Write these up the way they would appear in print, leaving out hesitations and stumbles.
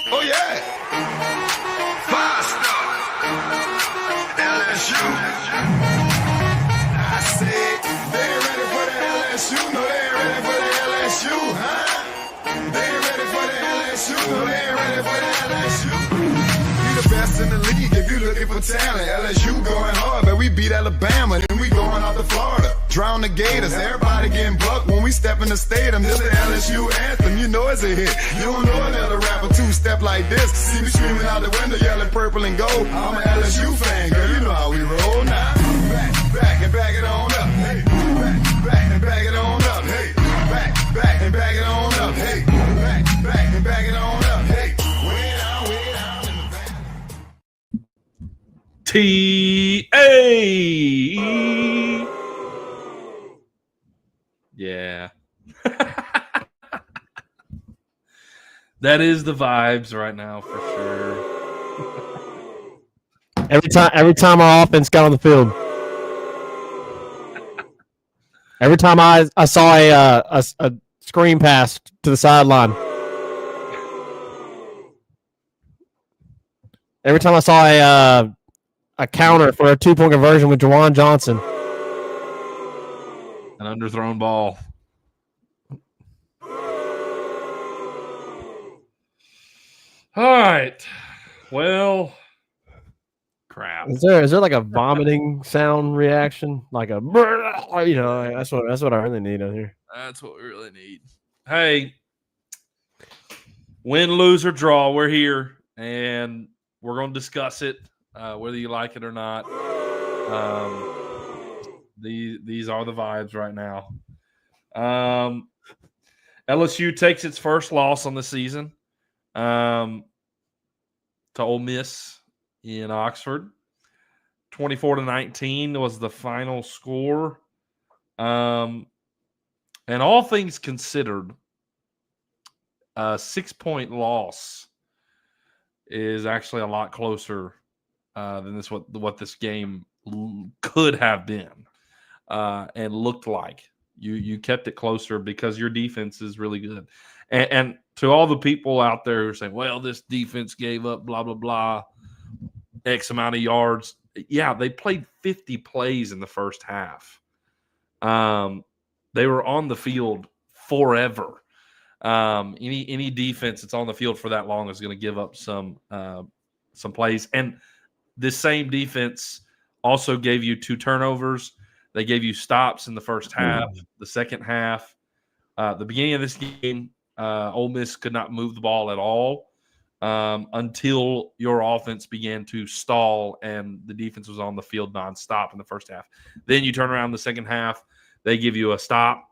Oh, yeah. Five-star. LSU. I said, they ain't ready for the LSU. No, they ain't ready for the LSU, huh? They ain't ready for the LSU. No, they ain't ready for the LSU. We the best in the league if you looking for talent. LSU going hard, but we beat Alabama. Then we going out to Florida. Drown the Gators, everybody getting bucked when we step in the stadium. This the LSU anthem, you know it's a hit. You don't know another rapper two-step like this. See me screaming out the window, yelling purple and gold. I'm an LSU fan, girl, you know how we roll now. Back and back it on up. Hey, back and back it on up. Hey, back and back it on up. Hey, back and back it on up. Hey, way down in the back. T-A. Yeah. That is the vibes right now for sure. Every time our offense got on the field. Every time I saw a screen pass to the sideline. Every time I saw a counter for a 2-point conversion with Jawan Johnson. An underthrown ball. All right. Well, crap. Is there like a vomiting sound reaction? Like a that's what I really need on here. That's what we really need. Hey, win, lose, or draw, we're here, and we're going to discuss it, whether you like it or not. These are the vibes right now. LSU takes its first loss on the season to Ole Miss in Oxford. 24-19 was the final score. And all things considered, a 6-point loss is actually a lot closer than what this game could have been and looked like. You kept it closer because your defense is really good. And to all the people out there who are saying, well, this defense gave up blah, blah, blah, X amount of yards. Yeah, they played 50 plays in the first half. They were on the field forever. Any defense that's on the field for that long is going to give up some plays. And this same defense also gave you 2 turnovers. They gave you stops in the first half, the second half. The beginning of this game, Ole Miss could not move the ball at all until your offense began to stall and the defense was on the field nonstop in the first half. Then you turn around in the second half. They give you a stop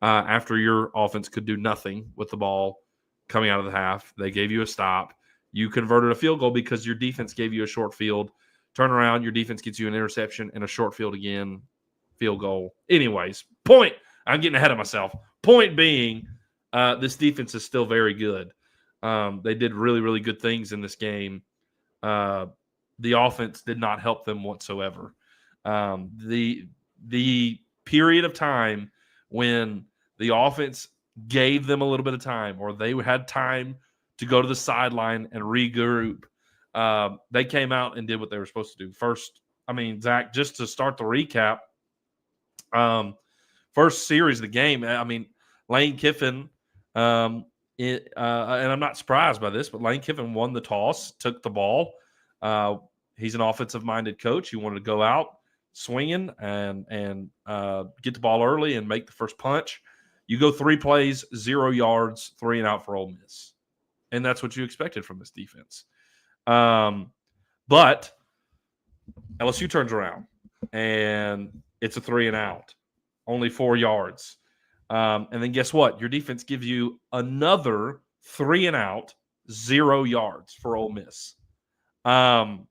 after your offense could do nothing with the ball coming out of the half. They gave you a stop. You converted a field goal because your defense gave you a short field. Turn around, your defense gets you an interception and a short field again, field goal. Anyways, point. I'm getting ahead of myself. Point being, this defense is still very good. They did really, really good things in this game. The offense did not help them whatsoever. The period of time when the offense gave them a little bit of time or they had time to go to the sideline and regroup, they came out and did what they were supposed to do. First, Zach, just to start the recap, first series of the game, Lane Kiffin, and I'm not surprised by this, but Lane Kiffin won the toss, took the ball. He's an offensive-minded coach. He wanted to go out swinging and get the ball early and make the first punch. You go 3 plays, 0 yards, 3 and out for Ole Miss. And that's what you expected from this defense. But LSU turns around, and it's a 3 and out, only 4 yards. And then guess what? Your defense gives you another 3 and out, 0 yards for Ole Miss. And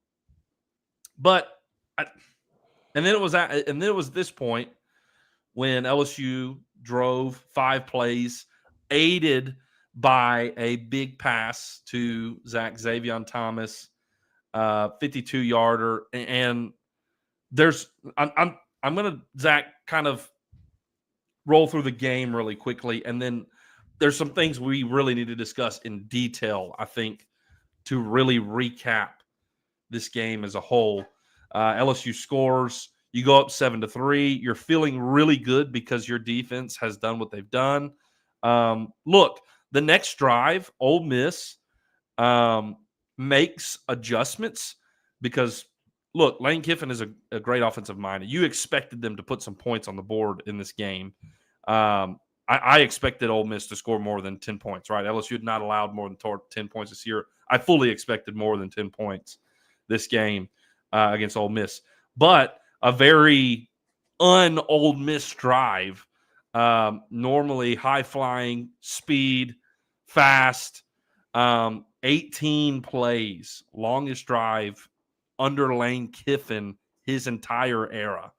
then it was this point when LSU drove 5 plays, aided by a big pass to Xavier Thomas, 52-yarder. And I'm going to, Zach, kind of roll through the game really quickly and then there's some things we really need to discuss in detail, I think, to really recap this game as a whole. LSU scores. You go up 7-3. You're feeling really good because your defense has done what they've done. Look, the next drive, Ole Miss makes adjustments because, look, Lane Kiffin is a great offensive mind. You expected them to put some points on the board in this game. I expected Ole Miss to score more than 10 points, right? LSU had not allowed more than 10 points this year. I fully expected more than 10 points this game against Ole Miss. But a very un-Ole Miss drive, normally high-flying, speed, fast, 18 plays, longest drive under Lane Kiffin his entire era.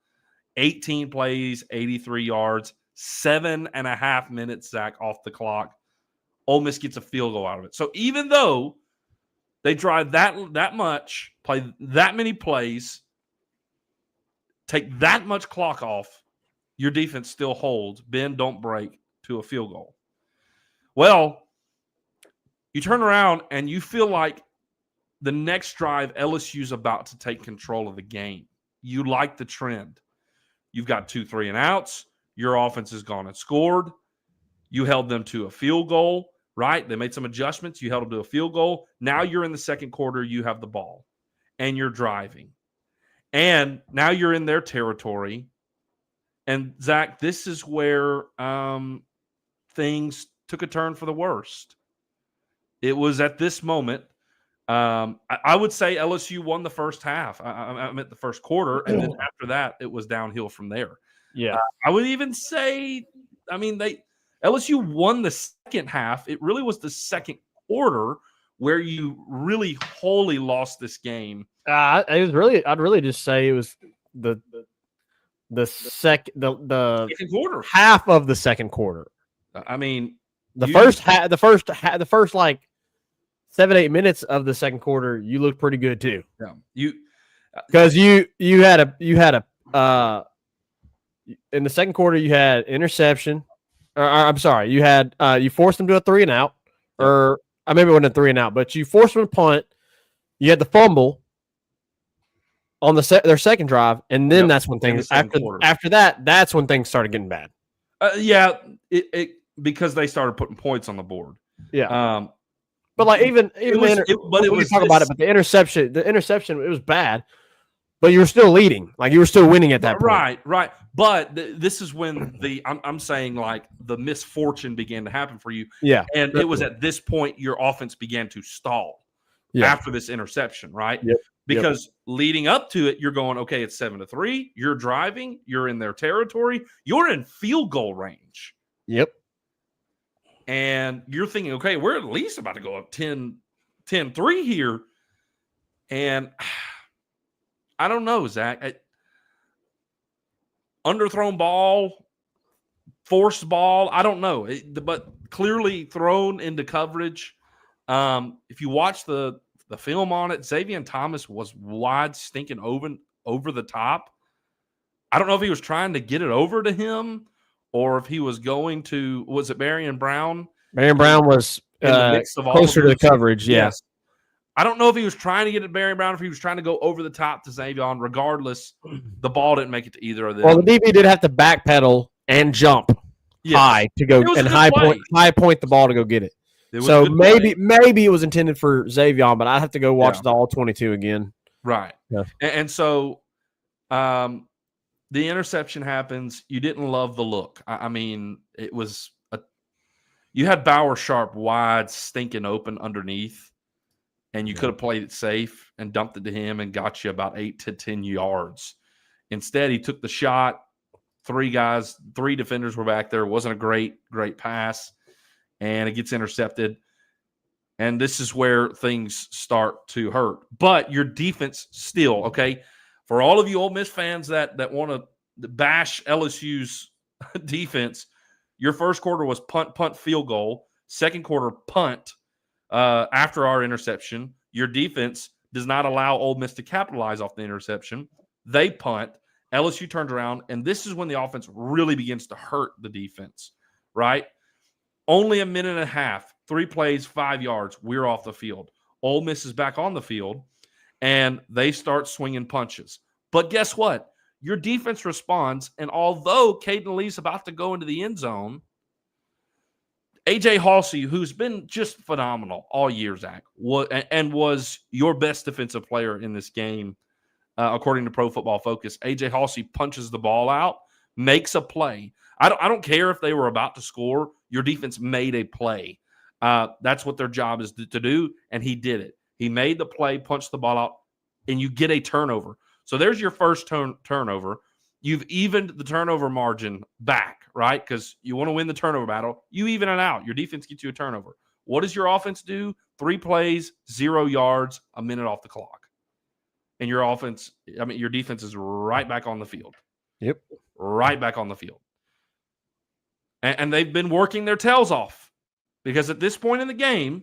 18 plays, 83 yards, 7.5 minutes, Zach, off the clock. Ole Miss gets a field goal out of it. So even though they drive that much, play that many plays, take that much clock off, your defense still holds, bend, don't break, to a field goal. Well, you turn around and you feel like the next drive, LSU's about to take control of the game. You like the trend. You've got 2 3-and-outs. Your offense has gone and scored. You held them to a field goal, right? They made some adjustments. You held them to a field goal. Now you're in the second quarter. You have the ball, and you're driving. And now you're in their territory. And, Zach, this is where things took a turn for the worst. It was at this moment. I would say LSU won the first half. I meant the first quarter, and then after that, it was downhill from there. Yeah, I would even say, LSU won the second half. It really was the second quarter where you really wholly lost this game. I'd really just say it was the second quarter, half of the second quarter. I mean, the first like 7-8 minutes of the second quarter, you looked pretty good too. Yeah, because you had a in the second quarter you had interception. I'm sorry, you forced them to a 3-and-out, or maybe it wasn't a 3-and-out, but you forced them to punt. You had the fumble on their second drive, and then that's when things after that. That's when things started getting bad. Because they started putting points on the board. Yeah. But like even the interception, it was bad, but you were still leading. Like you were still winning at that point. Right. But this is when I'm saying like the misfortune began to happen for you. Yeah. And it was at this point your offense began to stall after this interception, right? Yep. Because leading up to it, you're going, okay, it's 7-3. You're driving. You're in their territory. You're in field goal range. Yep. And you're thinking, okay, we're at least about to go up 10-3 here. And I don't know, Zach. Underthrown ball, forced ball, I don't know. But clearly thrown into coverage. If you watch the film on it, Xavier Thomas was wide stinking over the top. I don't know if he was trying to get it over to him, or if he was going to, was it Marion Brown? Marion Brown was closer to the coverage, yes. I don't know if he was trying to get it to Marion Brown, or if he was trying to go over the top to Xavier. Regardless, the ball didn't make it to either of them. Well, the DB did have to backpedal and jump high to go and high point the ball to go get it. So maybe it was intended for Xavier, but I have to go watch the all 22 again. Right. Yeah. And so the interception happens. You didn't love the look. I mean, it was you had Bauer Sharp wide, stinking open underneath, and you could have played it safe and dumped it to him and got you about 8 to 10 yards. Instead, he took the shot. 3 defenders were back there. It wasn't a great pass, and it gets intercepted. And this is where things start to hurt. But your defense still, okay, for all of you Ole Miss fans that want to bash LSU's defense, your first quarter was punt, field goal. Second quarter, punt after our interception. Your defense does not allow Ole Miss to capitalize off the interception. They punt. LSU turns around, and this is when the offense really begins to hurt the defense, right? Only a minute and a half, 3 plays, 5 yards. We're off the field. Ole Miss is back on the field, and they start swinging punches. But guess what? Your defense responds, and although Caden Lee's about to go into the end zone, A.J. Halsey, who's been just phenomenal all year, Zach, was your best defensive player in this game, according to Pro Football Focus. A.J. Halsey punches the ball out, makes a play. I don't care if they were about to score. Your defense made a play. That's what their job is to do, and he did it. He made the play, punched the ball out, and you get a turnover. So there's your first turnover. You've evened the turnover margin back, right? Because you want to win the turnover battle. You even it out. Your defense gets you a turnover. What does your offense do? 3 plays, 0 yards, a minute off the clock. And your defense is right back on the field. Yep. Right back on the field. And they've been working their tails off because at this point in the game,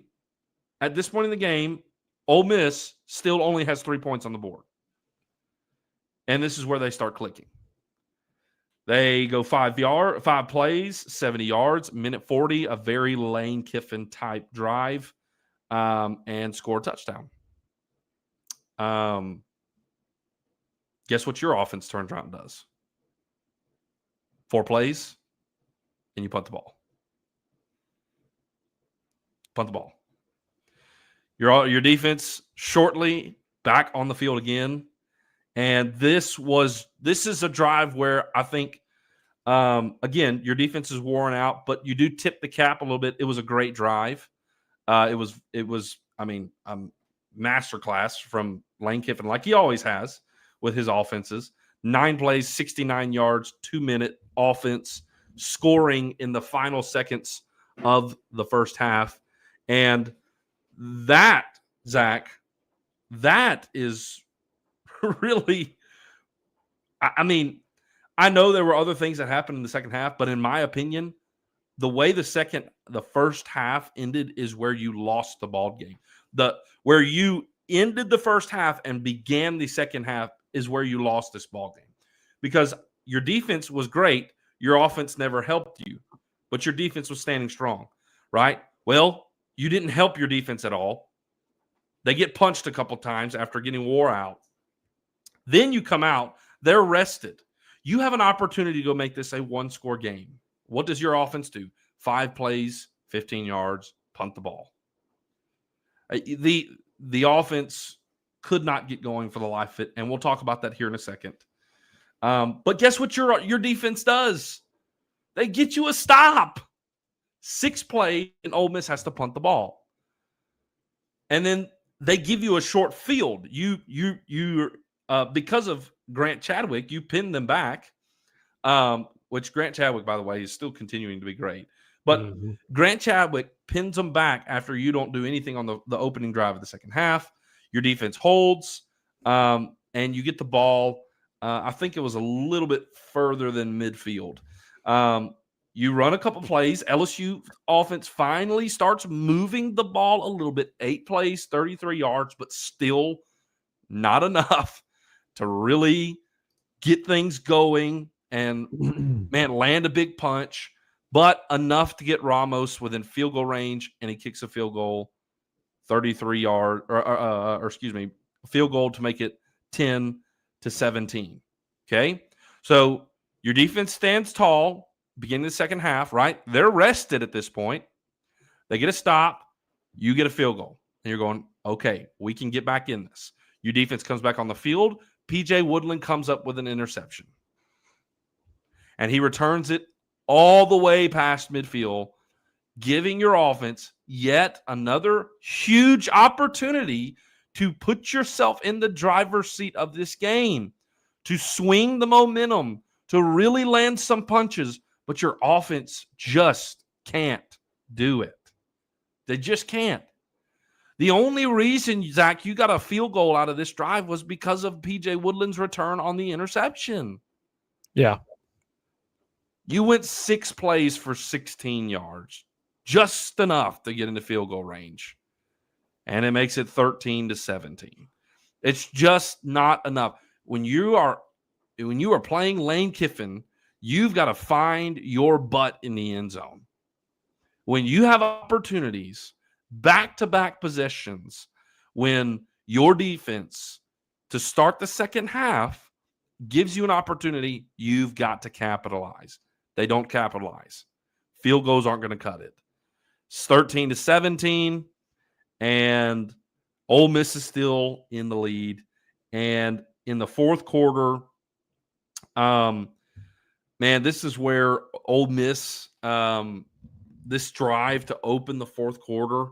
Ole Miss still only has 3 points on the board. And this is where they start clicking. They go 5 plays, 70 yards, minute 40, a very Lane Kiffin type drive, and score a touchdown. Guess what your offense turns around and does? 4 plays, and you punt the ball. Punt the ball. Your defense shortly back on the field again. And this is a drive where I think, again, your defense is worn out, but you do tip the cap a little bit. It was a great drive. It was masterclass from Lane Kiffin, like he always has with his offenses. 9 plays, 69 yards, 2-minute offense, scoring in the final seconds of the first half. And that, Zach, that is really, I mean, I know there were other things that happened in the second half, but in my opinion, the way the first half ended is where you lost the ball game. Where you ended the first half and began the second half is where you lost this ball game, because your defense was great. Your offense never helped you, but your defense was standing strong, right? Well, you didn't help your defense at all. They get punched a couple times after getting wore out. Then you come out, they're rested. You have an opportunity to go make this a 1-score game. What does your offense do? 5 plays, 15 yards, punt the ball. The offense could not get going for the life of it, and we'll talk about that here in a second. But guess what your defense does? They get you a stop. 6 plays, and Ole Miss has to punt the ball. And then they give you a short field. You because of Grant Chadwick, you pin them back, which Grant Chadwick, by the way, is still continuing to be great. But Grant Chadwick pins them back after you don't do anything on the opening drive of the second half. Your defense holds, and you get the ball. I think it was a little bit further than midfield. You run a couple plays. LSU offense finally starts moving the ball a little bit. 8 plays, 33 yards, but still not enough to really get things going and, man, land a big punch, but enough to get Ramos within field goal range, and he kicks a field goal, 33-yard, field goal to make it 10-17. Okay? So your defense stands tall beginning of the second half, right? They're rested at this point. They get a stop. You get a field goal. And you're going, okay, we can get back in this. Your defense comes back on the field. P.J. Woodland comes up with an interception. And he returns it all the way past midfield, giving your offense yet another huge opportunity to put yourself in the driver's seat of this game, to swing the momentum, to really land some punches, but your offense just can't do it. They just can't. The only reason, Zach, you got a field goal out of this drive was because of P.J. Woodland's return on the interception. Yeah. You went 6 plays for 16 yards, just enough to get into field goal range. And it makes it 13-17. It's just not enough. When you are playing Lane Kiffin, you've got to find your butt in the end zone. when you have opportunities, back-to-back possessions, when your defense to start the second half gives you an opportunity, you've got to capitalize. They don't capitalize. Field goals aren't going to cut it. It's 13-17, and Ole Miss is still in the lead. And in the fourth quarter, man, this is where Ole Miss, this drive to open the fourth quarter,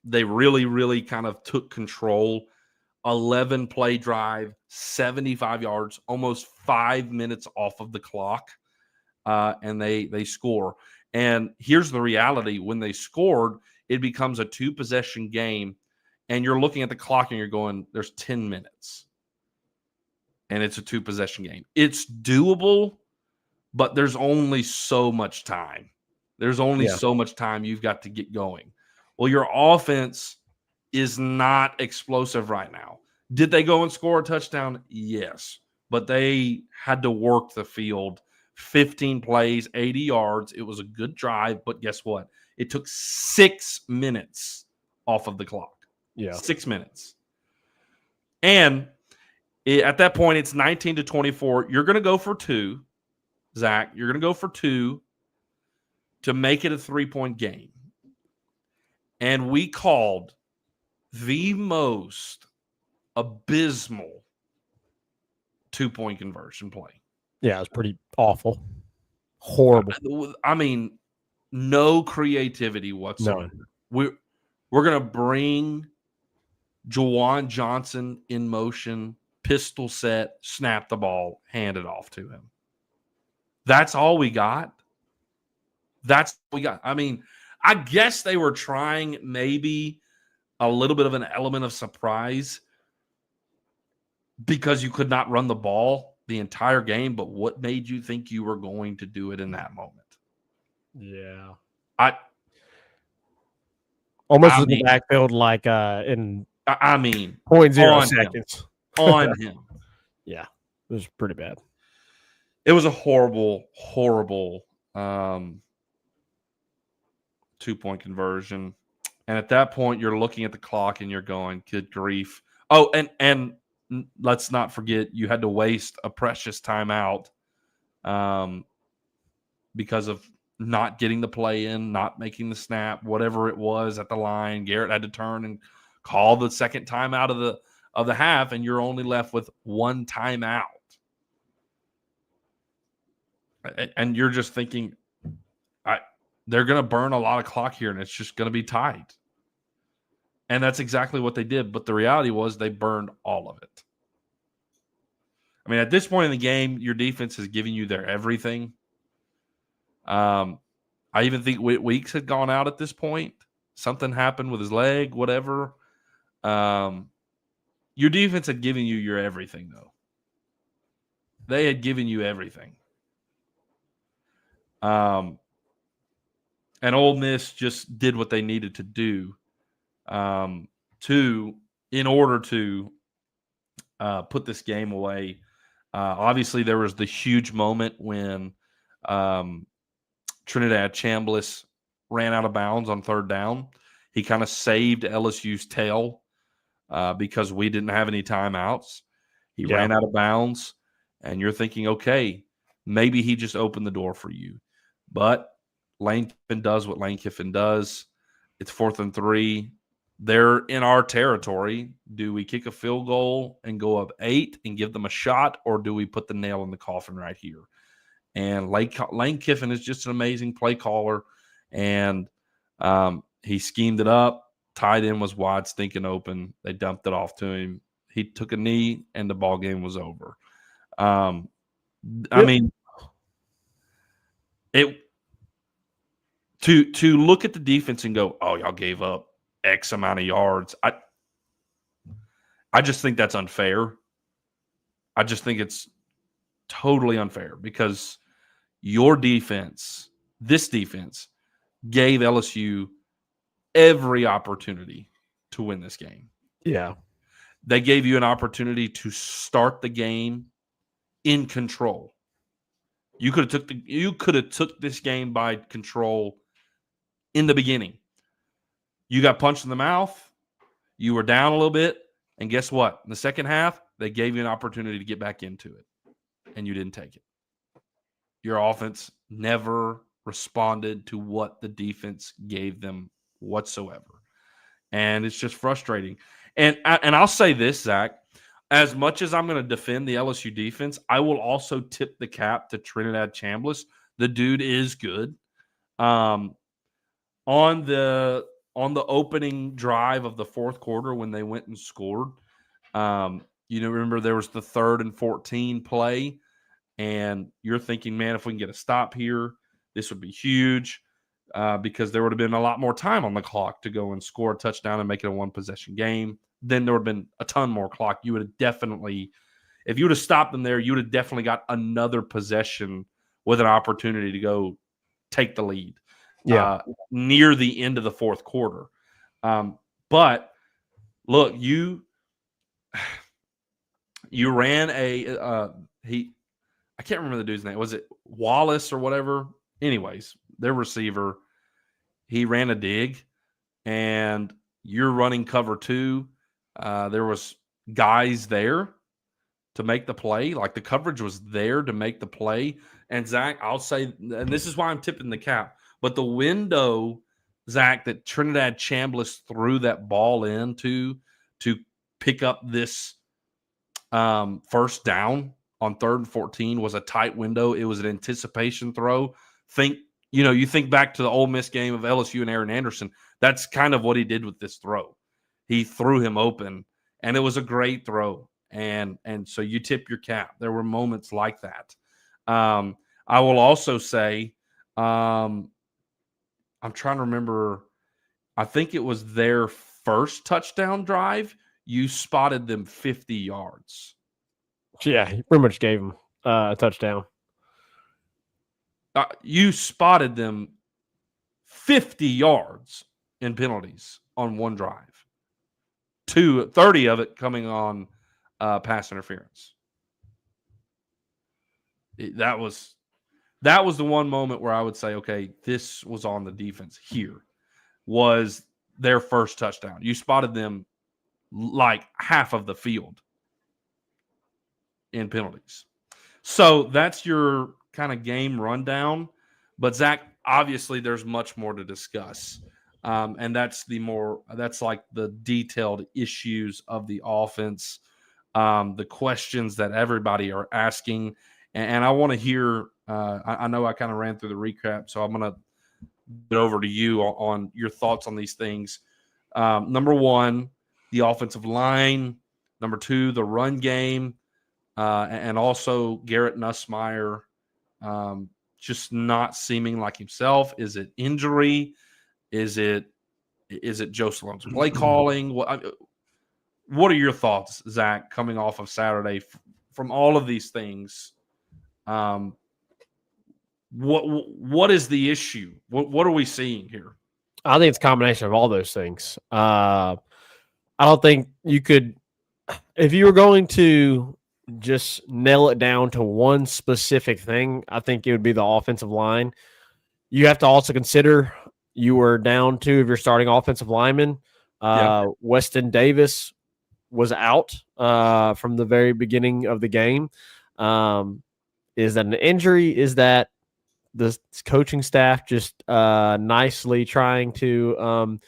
they really, really kind of took control. 11-play drive, 75 yards, almost 5 minutes off of the clock, and they score. And here's the reality. When they scored, it becomes a 2-possession game, and you're looking at the clock and you're going, there's 10 minutes, and it's a 2-possession game. It's doable, but there's only so much time. There's only so much time you've got to get going. Well, your offense is not explosive right now. Did they go and score a touchdown? Yes. But they had to work the field. 15 plays, 80 yards. It was a good drive, but guess what? It took 6 minutes off of the clock. Yeah. 6 minutes. And at that point, it's 19-24. You're going to go for 2, Zach. You're going to go for 2 to make it a 3-point game. And we called the most abysmal 2-point conversion play. Yeah, it was pretty awful. Horrible. I mean, no creativity whatsoever. None. We're going to bring Juwan Johnson in motion, pistol set, snap the ball, hand it off to him. That's all we got. That's all we got. I mean, I guess they were trying maybe a little bit of an element of surprise because you could not run the ball the entire game, but what made you think you were going to do it in that moment? Yeah. Almost in the backfield like in 0.0 seconds. On him. Yeah. It was pretty bad. It was a horrible, horrible 2-point conversion. And at that point, you're looking at the clock and you're going, good grief. Oh, and let's not forget, you had to waste a precious timeout because of not getting the play in, not making the snap, whatever it was at the line. Garrett had to turn and call the second timeout of the half, and you're only left with 1 timeout. And you're just thinking, they're going to burn a lot of clock here, and it's just going to be tight. And that's exactly what they did. But the reality was they burned all of it. I mean, at this point in the game, your defense is giving you their everything. I even think Weeks had gone out at this point. Something happened with his leg, whatever. Your defense had given you your everything, though. They had given you everything. And Ole Miss just did what they needed to do in order to put this game away. Obviously, there was the huge moment when Trinidad Chambliss ran out of bounds on 3rd down. He kind of saved LSU's tail because we didn't have any timeouts. He ran out of bounds, and you're thinking, okay, maybe he just opened the door for you. But Lane Kiffin does what Lane Kiffin does. It's 4th and 3. They're in our territory. Do we kick a field goal and go up 8 and give them a shot, or do we put the nail in the coffin right here? And Lane Kiffin is just an amazing play caller, and he schemed it up. Tight end was wide, stinking open. They dumped it off to him. He took a knee, and the ball game was over. I mean, to look at the defense and go, oh, y'all gave up X amount of yards. I just think that's unfair. I just think it's totally unfair because your defense, this defense, gave LSU every opportunity to win this game. Yeah. They gave you an opportunity to start the game in control. You could have took this game by control in the beginning. You got punched in the mouth. You were down a little bit, and guess what? In the second half, they gave you an opportunity to get back into it, and you didn't take it. Your offense never responded to what the defense gave them whatsoever, and it's just frustrating. And I'll say this, Zach. As much as I'm going to defend the LSU defense, I will also tip the cap to Trinidad Chambliss. The dude is good. On the opening drive of the fourth quarter when they went and scored, remember there was the 3rd and 14 play, and you're thinking, man, if we can get a stop here, this would be huge because there would have been a lot more time on the clock to go and score a touchdown and make it a one-possession game. Then there would have been a ton more clock. You would have definitely, if you would have stopped them there, you would have definitely got another possession with an opportunity to go take the lead. Near the end of the fourth quarter. But look, you ran I can't remember the dude's name. Was it Wallace or whatever? Anyways, their receiver, he ran a dig, and you're running cover 2. There was guys there to make the play. Like, the coverage was there to make the play. And Zach, I'll say, and this is why I'm tipping the cap, but the window, Zach, that Trinidad Chambliss threw that ball into to pick up this first down on 3rd and 14 was a tight window. It was an anticipation throw. You think back to the Ole Miss game of LSU and Aaron Anderson. That's kind of what he did with this throw. He threw him open, and it was a great throw. And so you tip your cap. There were moments like that. I will also say, I'm trying to remember. I think it was their first touchdown drive. You spotted them 50 yards. Yeah, he pretty much gave them a touchdown. You spotted them 50 yards in penalties on one drive. 30 of it coming on pass interference. That was the one moment where I would say, okay, this was on the defense here, was their first touchdown. You spotted them like half of the field in penalties. So that's your kind of game rundown. But Zach, obviously there's much more to discuss. And that's like the detailed issues of the offense, the questions that everybody are asking. And I want to hear, I know I kind of ran through the recap, so I'm going to get over to you on your thoughts on these things. Number 1, the offensive line. Number 2, the run game. And also Garrett Nussmeier just not seeming like himself. Is it injury? Is it Joe Salone's play calling? What are your thoughts, Zach, coming off of Saturday from all of these things? What is the issue? What are we seeing here? I think it's a combination of all those things. I don't think you could, if you were going to just nail it down to one specific thing, I think it would be the offensive line. You have to also consider you were down 2 of your starting offensive linemen. Weston Davis was out from the very beginning of the game. Is that an injury? Is that the coaching staff just nicely trying to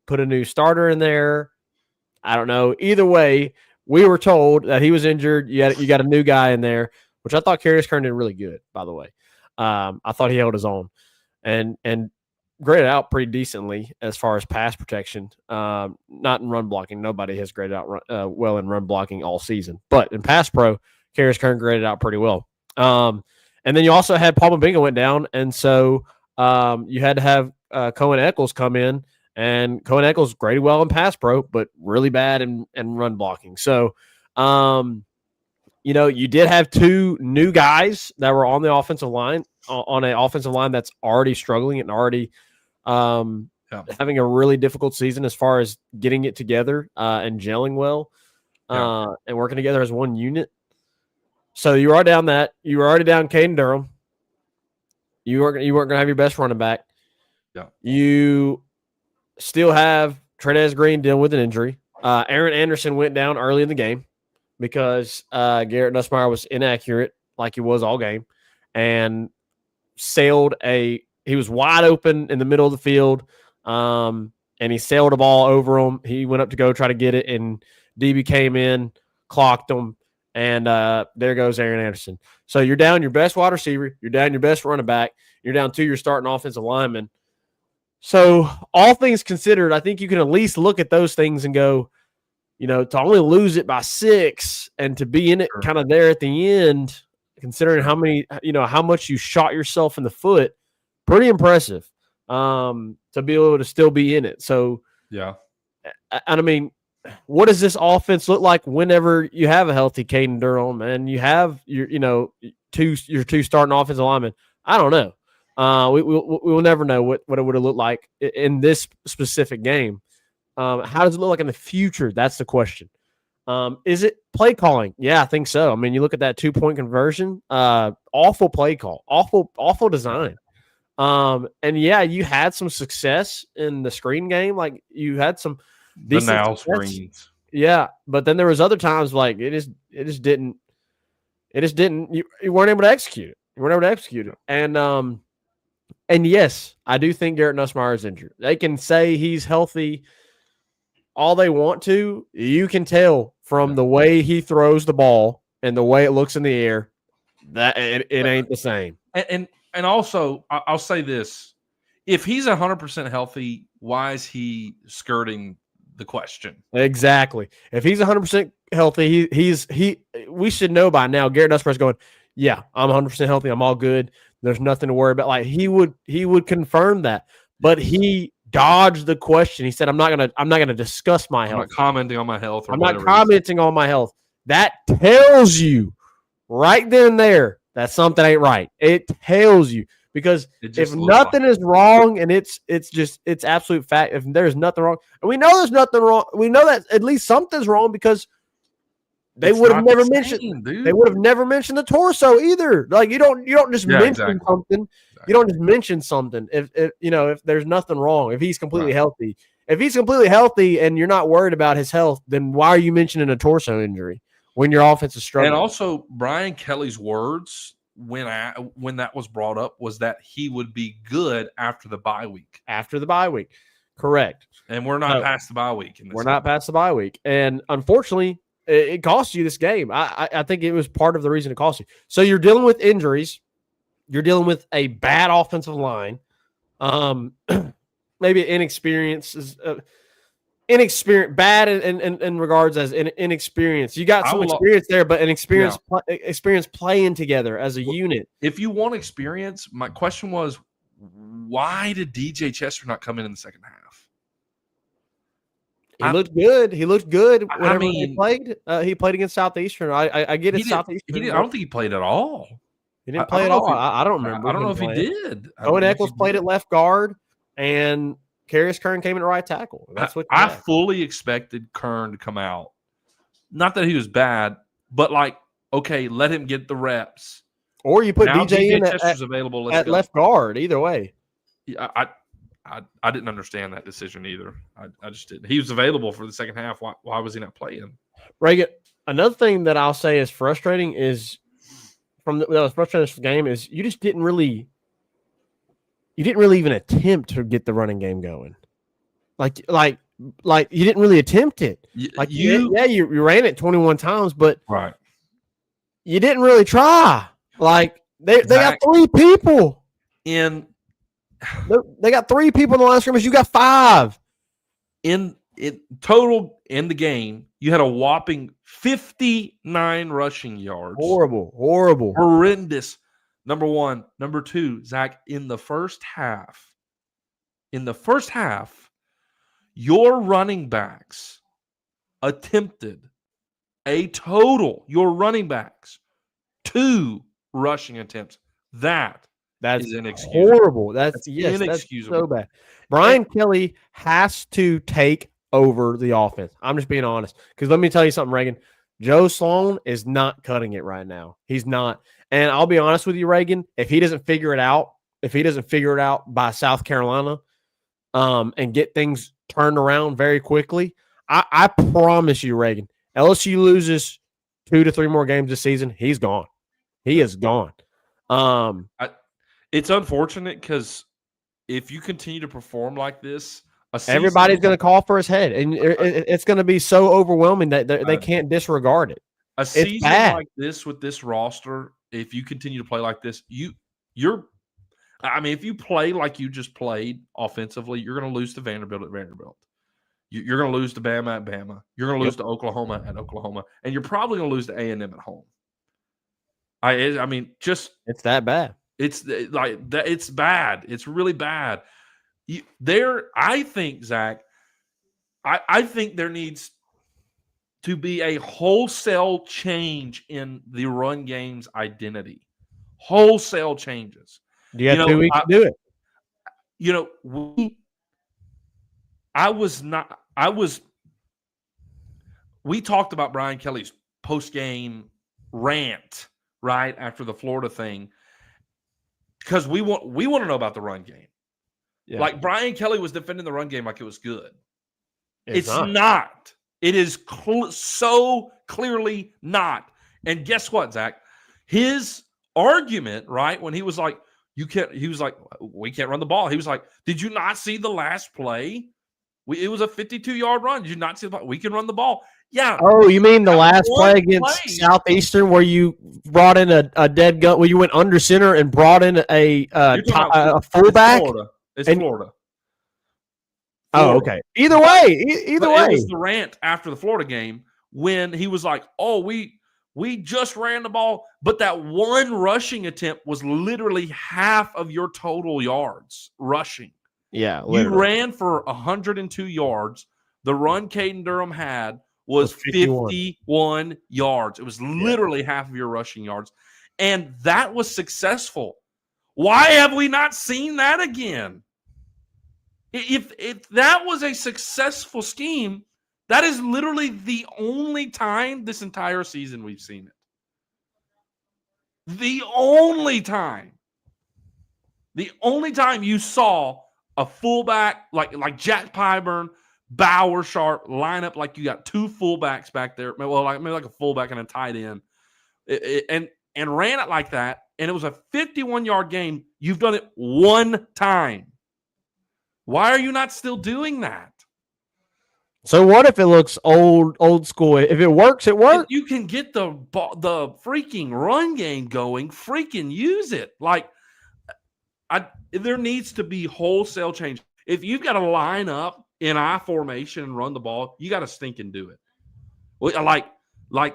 put a new starter in there? I don't know. Either way, we were told that he was injured. You got a new guy in there, which I thought Carius Kern did really good, by the way. I thought he held his own and graded out pretty decently as far as pass protection. Not in run blocking. Nobody has graded out well in run blocking all season. But in pass pro, Carius Kern graded out pretty well. And then you also had Paul Mabinga went down, and so you had to have Cohen Eccles come in, and Cohen Eccles graded well in pass pro, but really bad in run blocking. So, you did have 2 new guys that were on the offensive line, on an offensive line that's already struggling and already having a really difficult season as far as getting it together and gelling well and working together as one unit. So you are down that. You were already down Caden Durham. You weren't going to have your best running back. Yeah. You still have Trez Green dealing with an injury. Aaron Anderson went down early in the game because Garrett Nussmeier was inaccurate, like he was all game, and he was wide open in the middle of the field, and he sailed a ball over him. He went up to go try to get it, and DB came in, clocked him, and there goes Aaron Anderson. So you're down your best wide receiver, you're down your best running back, you're down 2 your starting offensive lineman. So all things considered, I think you can at least look at those things and go, to only lose it by 6 and to be in it kind of there at the end, considering how much you shot yourself in the foot, pretty impressive to be able to still be in it. So, yeah. And I mean, what does this offense look like whenever you have a healthy Caden Durham and you have your two starting offensive linemen? I don't know. We will never know what it would have looked like in this specific game. How does it look like in the future? That's the question. Is it play calling? Yeah, I think so. I mean, you look at that 2-point conversion, awful play call, awful design. And yeah, you had some success in the screen game. Like you had some decent now screens. Yeah, but then there was other times like it just didn't. You weren't able to execute it. You weren't able to execute it. And yes, I do think Garrett Nussmeier is injured. They can say he's healthy all they want to. You can tell from the way he throws the ball and the way it looks in the air that it ain't the same. And also, I'll say this: if he's 100% healthy, why is he skirting the question? Exactly. If he's 100% healthy, we should know by now. Garrett Nussmeier's going, yeah, I'm 100% healthy. I'm all good. There's nothing to worry about. Like he would confirm that, but he dodged the question. He said, I'm not gonna discuss my health. I'm not commenting on my health. I'm not commenting on my health. That tells you right then and there that something ain't right. It tells you because if nothing is wrong and it's absolute fact. If there's nothing wrong, and we know there's nothing wrong, we know that at least something's wrong because they would have never mentioned. They would have never mentioned the torso either. Like you don't just mention something. You don't just mention something if there's nothing wrong. If he's completely healthy, and you're not worried about his health, then why are you mentioning a torso injury when your offense is struggling? And also, Brian Kelly's words when that was brought up was that he would be good after the bye week. After the bye week, correct. And we're not past the bye week. We're not past the bye week, and unfortunately. It cost you this game. I think it was part of the reason it cost you. So you're dealing with injuries. You're dealing with a bad offensive line. Maybe inexperience is bad in regards as inexperience. You got some experience there, but experience playing together as a unit. If you want experience, my question was, why did DJ Chester not come in the second half? He looked good. He looked good whenever he played. He played against Southeastern. I get it. Southeastern. I don't think he played at all. He didn't play at all. I don't remember. I don't know if he did. Owen Eccles played at left guard, and Carius Kern came at right tackle. That's what I fully expected Kern to come out. Not that he was bad, but let him get the reps. Or you put now DJ in available at left guard. Either way. Yeah, I didn't understand that decision either. I just didn't. He was available for the second half. Why was he not playing? Reagan, another thing that I'll say is frustrating is that was frustrating this game is you just didn't really even attempt to get the running game going. Like you didn't really attempt it. You ran it 21 times, but you didn't really try. Like they got 3 people They got 3 people in the line of scrimmage. You got 5. In total in the game, you had a whopping 59 rushing yards. Horrible. Horrendous. Number one. Number two, Zach, in the first half, your running backs attempted a total, 2 rushing attempts. That's inexcusable. Horrible. That's inexcusable. That's so bad. Brian Kelly has to take over the offense. I'm just being honest. Because let me tell you something, Reagan. Joe Sloan is not cutting it right now. He's not. And I'll be honest with you, Reagan. If he doesn't figure it out figure it out by South Carolina, and get things turned around very quickly, I promise you, Reagan, LSU loses 2 to 3 more games this season, he's gone. He is gone. It's unfortunate because if you continue to perform like this, everybody's going to call for his head, and it's going to be so overwhelming that they can't disregard it. A season like this with this roster, if you continue to play like this, you're. I mean, if you play like you just played offensively, you're going to lose to Vanderbilt at Vanderbilt. You're going to lose to Bama at Bama. You're going to lose to Oklahoma at Oklahoma, and you're probably going to lose to A&M at home. I mean, just it's that bad. It's like that. It's bad. It's really bad. I think, Zach, I think there needs to be a wholesale change in the run game's identity. Wholesale changes. You have 2 weeks to do it. We talked about Brian Kelly's post-game rant right after the Florida thing because we want to know about the run game. Yeah. Like Brian Kelly was defending the run game like it was good. It's not. It is so clearly not. And guess what, Zach? His argument, right, when he was like, we can't run the ball. He was like, did you not see the last play? It was a 52-yard run. Did you not see the ball? We can run the ball. Yeah. Oh, you mean the last play against Southeastern where you brought in a dead gun, where you went under center and brought in a fullback? It's Florida. Oh, okay. Either way. It was the rant after the Florida game when he was like, oh, we just ran the ball, but that one rushing attempt was literally half of your total yards rushing. Yeah, literally. You ran for 102 yards. The run Caden Durham had was 51 yards. It was literally half of your rushing yards, and that was successful. Why have we not seen that again? If that was a successful scheme, that is literally the only time this entire season we've seen it. The only time you saw a fullback like Jack Pyburn, Bauer Sharp line up like you got 2 fullbacks back there. Well, maybe like a fullback and a tight end, and ran it like that, and it was a 51-yard game. You've done it one time. Why are you not still doing that? So what if it looks old school? If it works, it works. If you can get the freaking run game going, freaking use it. Like, there needs to be wholesale change. If you've got to line up in I formation and run the ball, you got to stink and do it. Like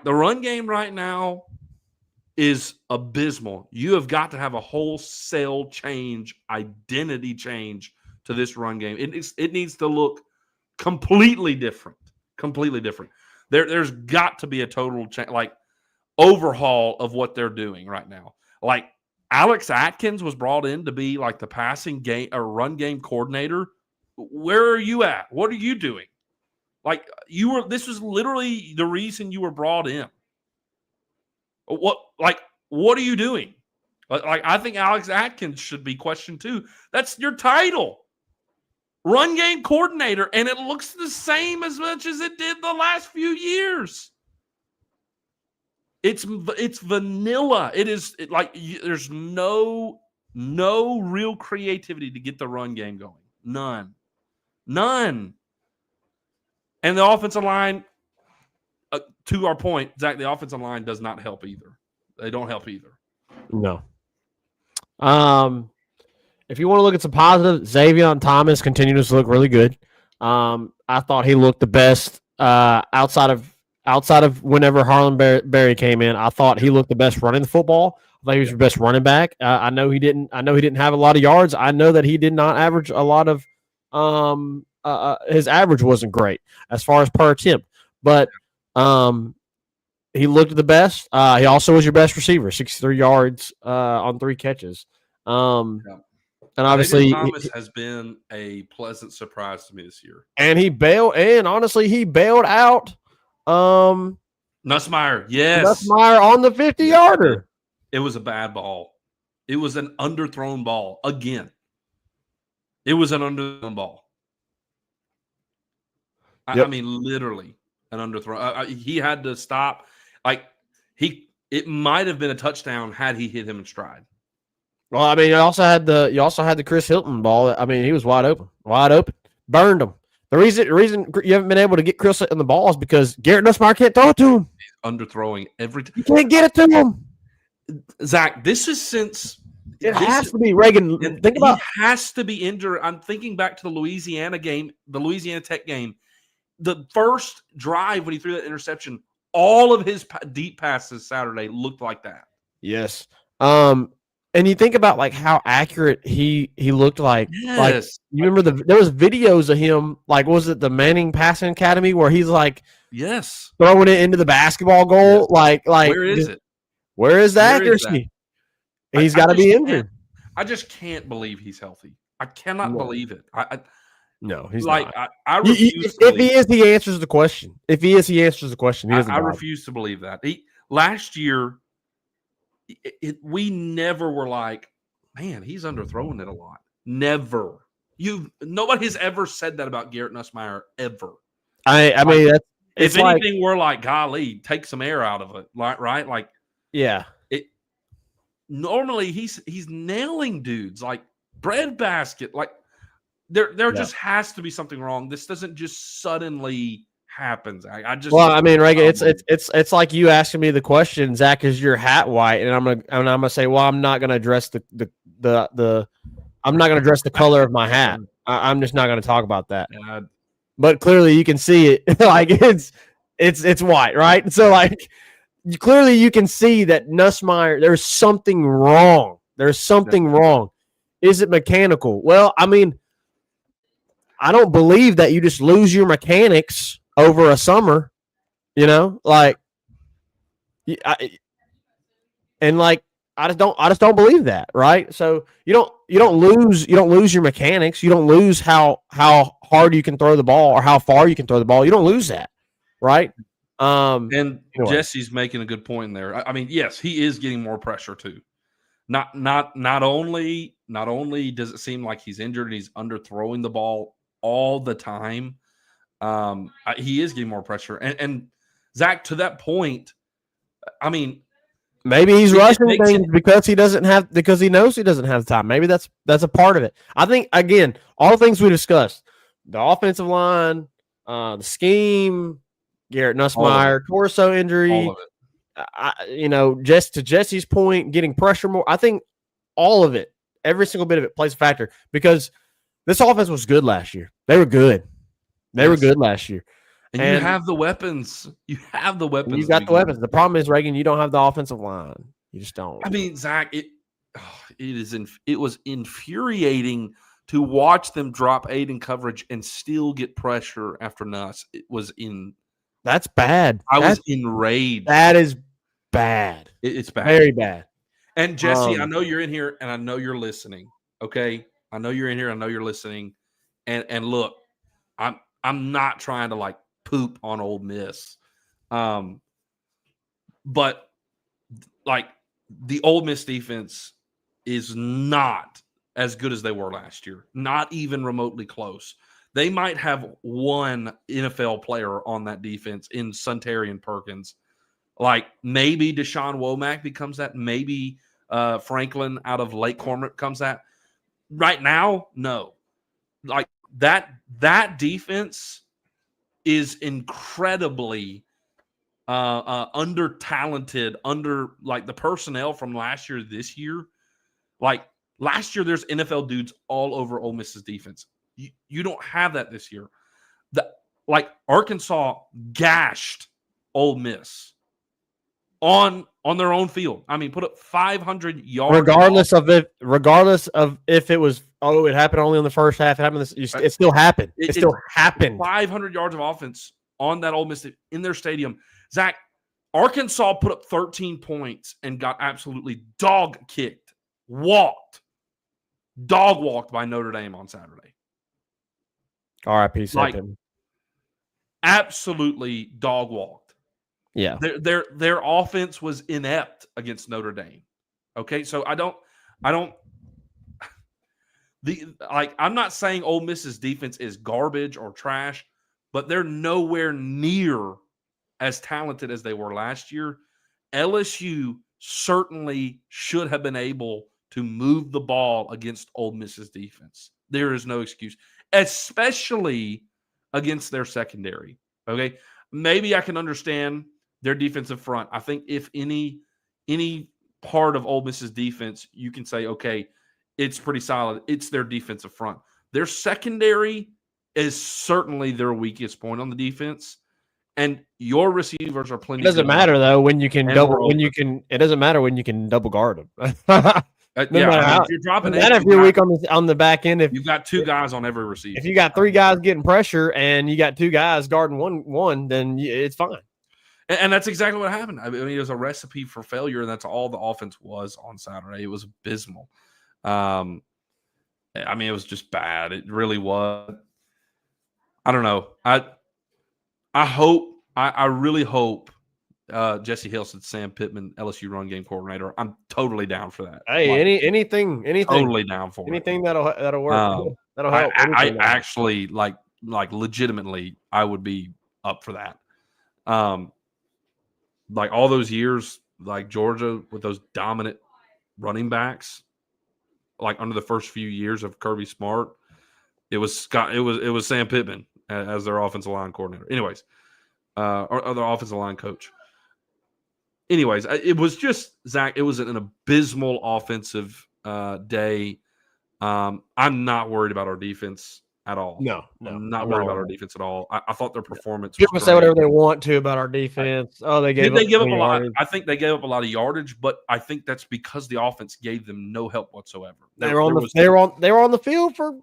the run game right now is abysmal. You have got to have a wholesale change, identity change to this run game. It needs to look completely different. Completely different. There's got to be a total overhaul of what they're doing right now. Like Alex Atkins was brought in to be like the passing game or run game coordinator. Where are you at? What are you doing? This was literally the reason you were brought in. What are you doing? I think Alex Atkins should be questioned too. That's your title. Run game coordinator, and it looks the same as much as it did the last few years. It's vanilla. There's no real creativity to get the run game going. None. And the offensive line, to our point, Zach, the offensive line does not help either. They don't help either. No. If you want to look at some positive, Xavier Thomas continues to look really good. I thought he looked the best outside of whenever Harlan Berry came in. I thought he looked the best running the football. I thought he was the best running back. I know he didn't have a lot of yards. I know that he did not average a lot of. His average wasn't great as far as per attempt, but he looked the best. He also was your best receiver, 63 yards on 3 catches. And obviously, Thomas has been a pleasant surprise to me this year. And he bailed out Nussmeier. Yes. Nussmeier on the 50-yarder. It was a bad ball. It was an underthrown ball again. It was an underthrown ball. Yep. I mean, literally an underthrow. He had to stop. It might have been a touchdown had he hit him in stride. Well, I mean, you also had the Chris Hilton ball. I mean, he was wide open, burned him. The reason you haven't been able to get Chris Hilton the ball is because Garrett Nussmeier can't throw it to him. He's underthrowing every time. You can't get it to him. Zach, this is since it has to be Reagan. Think about he has to be injured. I'm thinking back to the Louisiana game, the Louisiana Tech game. The first drive when he threw that interception, all of his deep passes Saturday looked like that. Yes. And you think about like how accurate he looked like. Yes. Like you remember there was videos of him, like was it the Manning Passing Academy where he's like yes throwing it into the basketball goal? Yes. Like where is it? Where is the accuracy? He's got to be injured. I just can't believe he's healthy. I cannot believe it. No, he's like not. I refuse. If he is, he answers the question. If he is, he answers the question. I refuse to believe that. Last year, we never were like, man, he's underthrowing it a lot. Never. Nobody has ever said that about Garrett Nussmeier ever. I mean, if anything, we're like, golly, take some air out of it, right? Like, yeah. Normally he's nailing dudes like breadbasket. Like there just has to be something wrong. This doesn't just suddenly happen. I mean, Reagan, it's like you asking me the question, Zach, is your hat white? And I'm gonna say, well, I'm not gonna address the I'm not gonna address the color of my hat. I'm just not gonna talk about that. But clearly you can see it. Like it's white, right? So like clearly you can see that Nussmeier, there's something wrong. There's something wrong. Is it mechanical? Well, I mean, I don't believe that you just lose your mechanics over a summer, like, I just don't believe that, right? So you don't lose your mechanics. You don't lose how hard you can throw the ball or how far you can throw the ball. You don't lose that, right? And anyway. Jesse's making a good point in there. I mean, yes, he is getting more pressure too. Not only does it seem like he's injured and he's underthrowing the ball all the time. He is getting more pressure. And Zach, to that point, I mean, maybe he's rushing things because he knows he doesn't have the time. Maybe that's a part of it. I think, again, all the things we discussed, the offensive line, the scheme, Garrett Nussmeier, torso injury, all of it. Just to Jesse's point, getting pressure more. I think all of it, every single bit of it plays a factor because this offense was good last year. They were good. They were good last year. And you have the weapons. You have the weapons. You got the weapons. The problem is, Reagan, you don't have the offensive line. You just don't. I mean, Zach, it was infuriating to watch them drop 8 in coverage and still get pressure after Nuss. That's bad. I was enraged. That is bad. It's bad. Very bad. And Jesse, I know you're in here and I know you're listening. Okay. I know you're in here. I know you're listening. And look, I'm not trying to like poop on Ole Miss. But like the Ole Miss defense is not as good as they were last year. Not even remotely close. They might have one NFL player on that defense in Suntarian Perkins. Like maybe Deshaun Womack becomes that. Maybe Franklin out of Lake Cormorant becomes that. Right now, no. Like that defense is incredibly under talented, like the personnel from last year, this year. Like last year, there's NFL dudes all over Ole Miss's defense. You don't have that this year. Like Arkansas gashed Ole Miss on their own field. I mean, put up 500 yards. Regardless of if it was, it happened only in the first half. It happened. It still happened. It still happened. 500 yards of offense on that Ole Miss in their stadium. Zach, Arkansas put up 13 points and got absolutely dog walked by Notre Dame on Saturday. R.I.P. Like, absolutely dog walked. Yeah. Their offense was inept against Notre Dame. Okay, so I don't I don't. I'm not saying Ole Miss's defense is garbage or trash, but they're nowhere near as talented as they were last year. LSU certainly should have been able to move the ball against Ole Miss's defense. There is no excuse, especially against their secondary. Okay, maybe I can understand their defensive front. I think if any part of Ole Miss's defense, you can say, okay, it's pretty solid. It's their defensive front. Their secondary is certainly their weakest point on the defense. And your receivers are plenty. It doesn't matter though when you can It doesn't matter when you can double guard them. If you're dropping that every week on the back end, if you've got two guys on every receiver, if you got three guys getting pressure and you got two guys guarding one, then it's fine. And that's exactly what happened. I mean, it was a recipe for failure, and that's all the offense was on Saturday. It was abysmal. I mean, it was just bad. It really was. I don't know. I really hope Jesse Hilson's Sam Pittman, LSU run game coordinator. I'm totally down for that. Hey, anything, totally down for anything that'll work. That'll help. I actually like legitimately, I would be up for that. Like all those years, like Georgia with those dominant running backs, like under the first few years of Kirby Smart, it was Sam Pittman as their offensive line coordinator. Anyways, or their offensive line coach. Anyways, it was just, Zach, it was an abysmal offensive day. I'm not worried about our defense at all. No. I'm not worried about our defense at all. I thought their performance was People say whatever they want to about our defense. They give up a lot. I think they gave up a lot of yardage, but I think that's because the offense gave them no help whatsoever. They were on the field for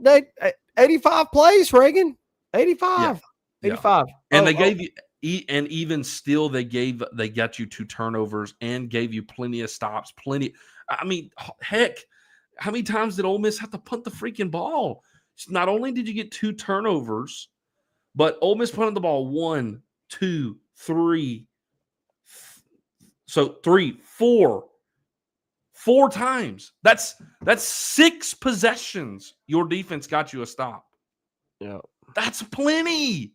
85 plays, Reagan. 85. Yeah. 85. And they gave you, and even still, they got you 2 turnovers and gave you plenty of stops. I mean, heck, how many times did Ole Miss have to punt the freaking ball? Not only did you get 2 turnovers, but Ole Miss punted the ball 1, 2, 3. So 4 times. That's 6 possessions. Your defense got you a stop. Yeah, that's plenty.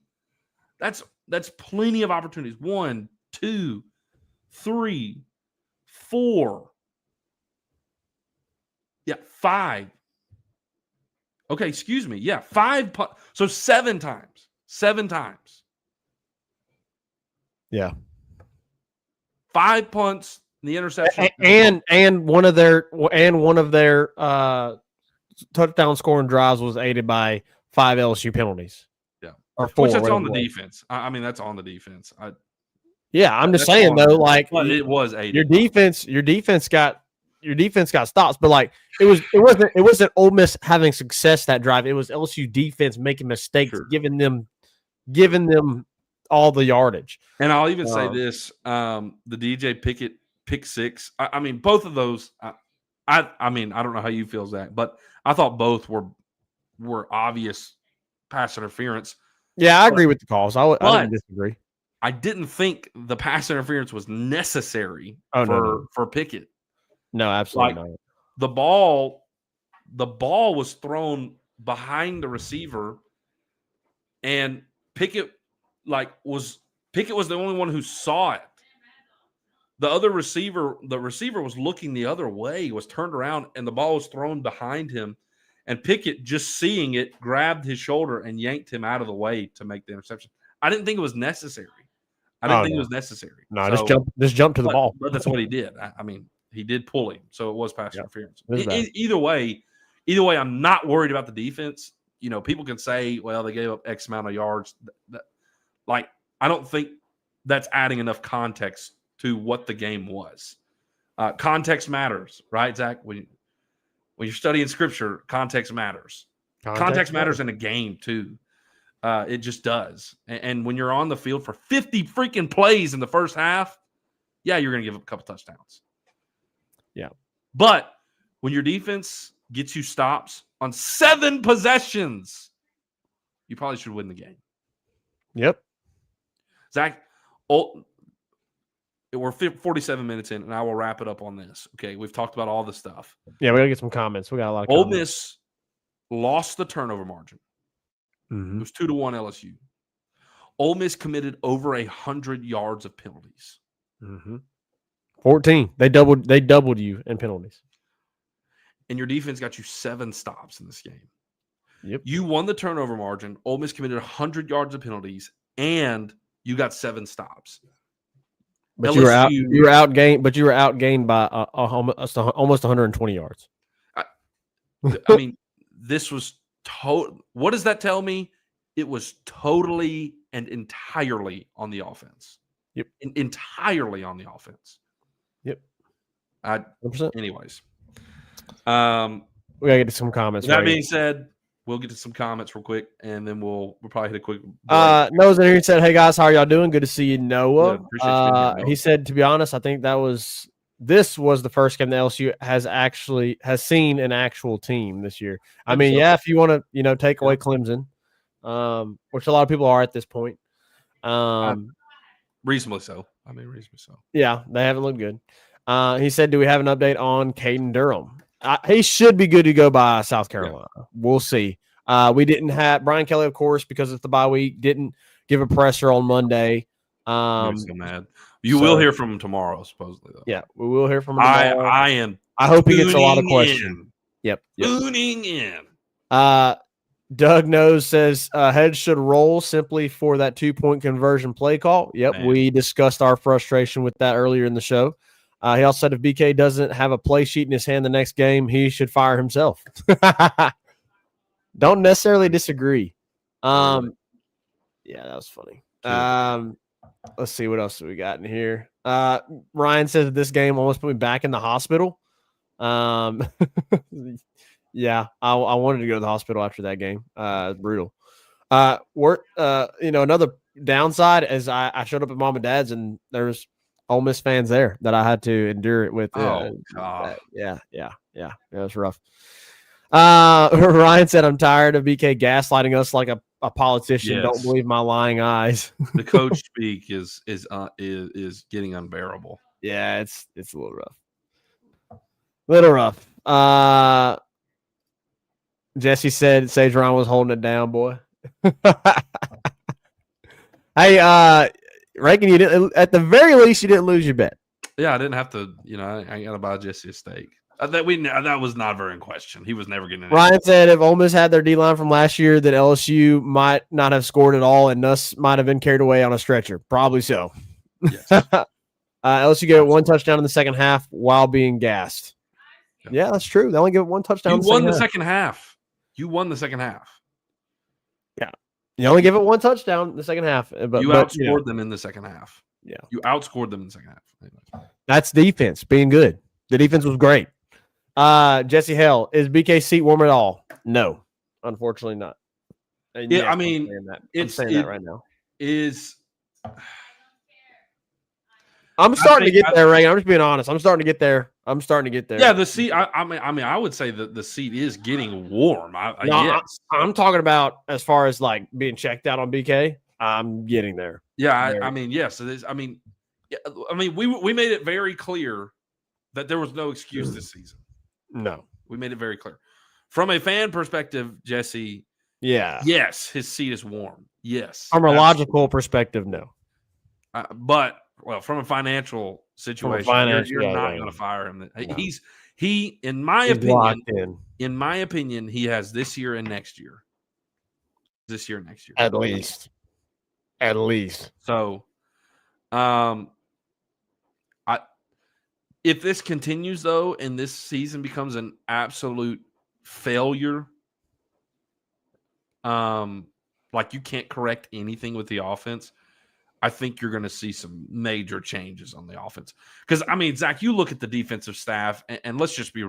That's plenty of opportunities. 1, 2, 3, 4. Yeah, 5. Okay, excuse me. Yeah, 5. So 7 times. 7 times. Yeah. 5 punts, the interception, and one of their touchdown scoring drives was aided by 5 LSU penalties. Yeah, or 4. Which that's on the defense. I mean, that's on the defense. I'm just saying though, like it was aided. Your defense got stops, but like it wasn't Ole Miss having success that drive. It was LSU defense making mistakes, giving them all the yardage. And I'll even say this: the DJ Pickett pick 6. I mean, both of those. I mean, I don't know how you feel, Zach, but I thought both were obvious pass interference. Yeah, I agree with the calls. I didn't disagree. I didn't think the pass interference was necessary for Pickett. No, absolutely not. The ball was thrown behind the receiver, and Pickett was the only one who saw it. The receiver was looking the other way, was turned around, and the ball was thrown behind him. And Pickett, just seeing it, grabbed his shoulder and yanked him out of the way to make the interception. I didn't think it was necessary. It was necessary. No, just jump to the ball. But that's what he did. I mean, he did pull him, so it was pass interference. Either way, I'm not worried about the defense. You know, people can say, well, they gave up X amount of yards. I don't think that's adding enough context to what the game was. Context matters, right, Zach? When you're studying scripture, context matters. Context matters in a game too. It just does. And when you're on the field for 50 freaking plays in the first half, yeah, you're going to give up a couple touchdowns. Yeah. But when your defense gets you stops on 7 possessions, you probably should win the game. Yep. Zach, we're 47 minutes in, and I will wrap it up on this. Okay, we've talked about all the stuff. Yeah, we gotta get some comments. We got a lot of Ole comments. Miss lost the turnover margin. It was 2-1 LSU. Ole Miss committed over 100 yards of penalties. 14. They doubled you in penalties. And your defense got you 7 stops in this game. Yep. You won the turnover margin. Ole Miss committed 100 yards of penalties, and you got 7 stops. But LSU, you were outgained. But you were outgained by almost 120 yards. I mean, this was what does that tell me? It was totally and entirely on the offense. Yep. Entirely on the offense. Yep. 100%. Anyways. We gotta get to some comments. That being said, we'll get to some comments real quick, and then we'll probably hit a quick break. Noah's in here. He said, "Hey guys, how are y'all doing? Good to see you, Noah." Yeah, appreciate you being here, Noah. He said, "To be honest, I think this was the first game the LSU has seen an actual team this year. I mean, yeah, if you want to, take away Clemson, which a lot of people are at this point, reasonably so. I mean, reasonably so. Yeah, they haven't looked good." He said, "Do we have an update on Caden Durham? He should be good to go by South Carolina. Yeah. We'll see. We didn't have Brian Kelly, of course, because it's the bye week. Didn't give a presser on Monday. I'm so mad. You will hear from him tomorrow, supposedly, though. Yeah, we will hear from him tomorrow. I hope he gets a lot of questions. Yep. Tuning in. Doug Knows says heads should roll simply for that 2-point conversion play call. Yep, man. We discussed our frustration with that earlier in the show. He also said if BK doesn't have a play sheet in his hand the next game, he should fire himself. Don't necessarily disagree. Yeah, that was funny. Let's see what else do we got in here. Ryan says that this game almost put me back in the hospital. Yeah, I wanted to go to the hospital after that game. Brutal. Another downside is I showed up at mom and dad's and there's Ole Miss fans there that I had to endure it with. Yeah, it was rough. Ryan said, "I'm tired of BK gaslighting us like a politician. Yes. Don't believe my lying eyes." The coach speak is getting unbearable. Yeah, it's a little rough. Jesse said Sage Ryan was holding it down, boy. Hey, Reagan, you didn't, at the very least, you didn't lose your bet. Yeah, I didn't have to. I ain't got to buy Jesse a steak. That was not very in question. He was never getting it. Ryan said if Ole Miss had their D-line from last year, that LSU might not have scored at all, and Nuss might have been carried away on a stretcher. Probably so. Yes. LSU gave it 1 touchdown in the second half while being gassed. Yeah, that's true. They only gave it 1 touchdown. You won the second half. You won the second half. Yeah. You only give it 1 touchdown in the second half. But you outscored them in the second half. Yeah. You outscored them in the second half. That's defense being good. The defense was great. Jesse Hale, is BK's seat warm at all? No, unfortunately not. And yeah, I mean, I'm saying that right now. I'm starting to get there, Ray. I'm just being honest. I'm starting to get there. Yeah, the seat. I mean, I would say that the seat is getting warm. Yes. I'm talking about as far as like being checked out on BK. I'm getting there. Yeah, I mean, yes, it is. I mean, we made it very clear that there was no excuse this season. No, we made it very clear. From a fan perspective, Jesse. Yeah. Yes, his seat is warm. Yes. From a logical perspective, no. But from a financial situation, you're not going to fire him. No. In my opinion, he has this year and next year. This year and next year. At least. So, if this continues though, and this season becomes an absolute failure, like you can't correct anything with the offense, I think you're going to see some major changes on the offense. Because I mean, Zach, you look at the defensive staff, and let's just be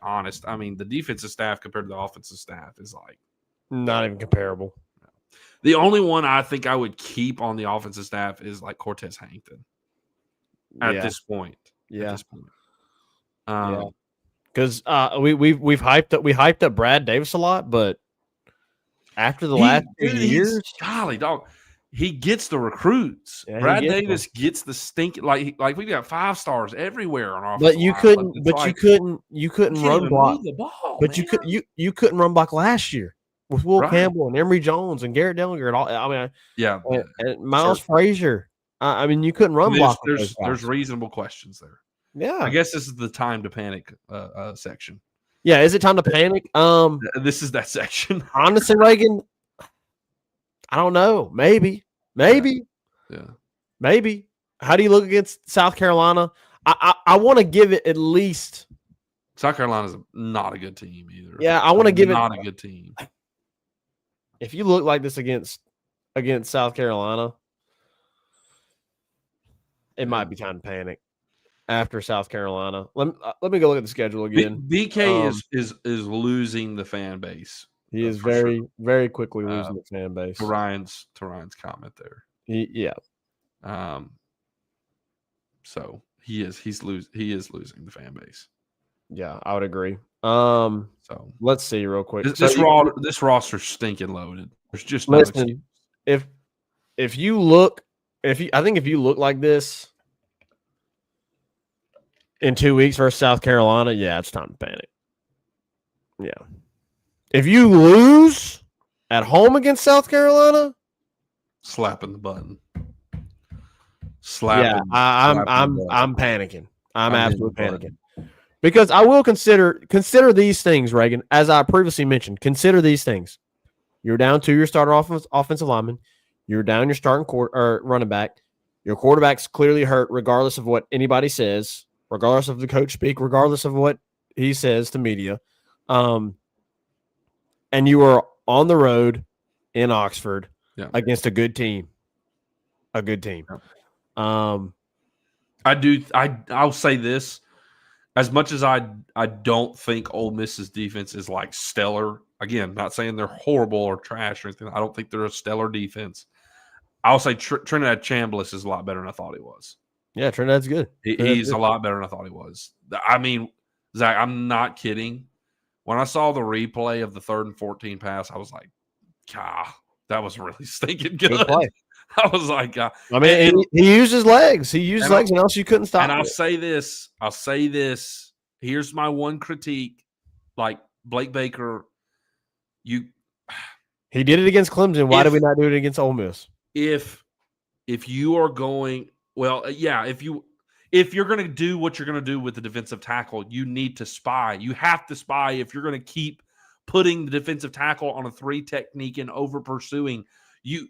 honest. I mean, the defensive staff compared to the offensive staff is like not even comparable. The only one I think I would keep on the offensive staff is like Cortez Hankton at this point. Yeah. At this point. Because we've hyped up Brad Davis a lot, but after the last 2 years, golly dog, he gets the recruits. Yeah, he Brad gets Davis gets the stink. Like we got 5 stars everywhere on offensive But you line. couldn't. It's But like, you couldn't can't run even block. move the ball, But man. you couldn't run block last year with Will Right. Campbell and Emory Jones and Garrett Dellinger and all. I mean, Yeah, and Miles Frazier. I mean, you couldn't run block. With those there's guys. reasonable questions there. Yeah, I guess this is the time to panic section. yeah. Is it time to panic? This is that section. Honestly, Reagan, I don't know. Maybe. Yeah. Maybe. How do you look against South Carolina? I want to give it at least. South Carolina's not a good team either. Yeah, I want to give it. Not a good team. If you look like this against South Carolina, it might be time to panic after South Carolina. Let me go look at the schedule again. BK is losing the fan base. He is for very sure. very quickly losing the fan base. To Ryan's comment there. Yeah. So he is losing the fan base. Yeah, I would agree. So let's see real quick. This roster's stinking loaded. There's just no excuse. If you look like this in 2 weeks versus South Carolina, yeah, it's time to panic. Yeah. If you lose at home against South Carolina, slapping the button. Yeah, I'm panicking. I'm absolutely panicking. Because I will consider these things, Reagan, as I previously mentioned. Consider these things. You're down to your starter offensive lineman. You're down your starting running back. Your quarterback's clearly hurt, regardless of what anybody says, regardless of the coach speak, regardless of what he says to media. And you are on the road in Oxford against a good team. A good team. I'll say this. As much as I don't think Ole Miss's defense is like stellar. Again, not saying they're horrible or trash or anything. I don't think they're a stellar defense. I'll say Trinidad Chambliss is a lot better than I thought he was. Yeah, Trinidad's good. He's a lot better than I thought he was. I mean, Zach, I'm not kidding. When I saw the replay of the 3rd and 14 pass, I was like, God, that was really stinking good. I was like, I mean, he used his legs. He used legs, and else you couldn't stop. And I'll say this. Here's my one critique. Like Blake Baker, he did it against Clemson. Why did we not do it against Ole Miss? If you are going, if you're going to do what you're going to do with the defensive tackle, you need to spy. You have to spy if you're going to keep putting the defensive tackle on a 3 technique and over pursuing you.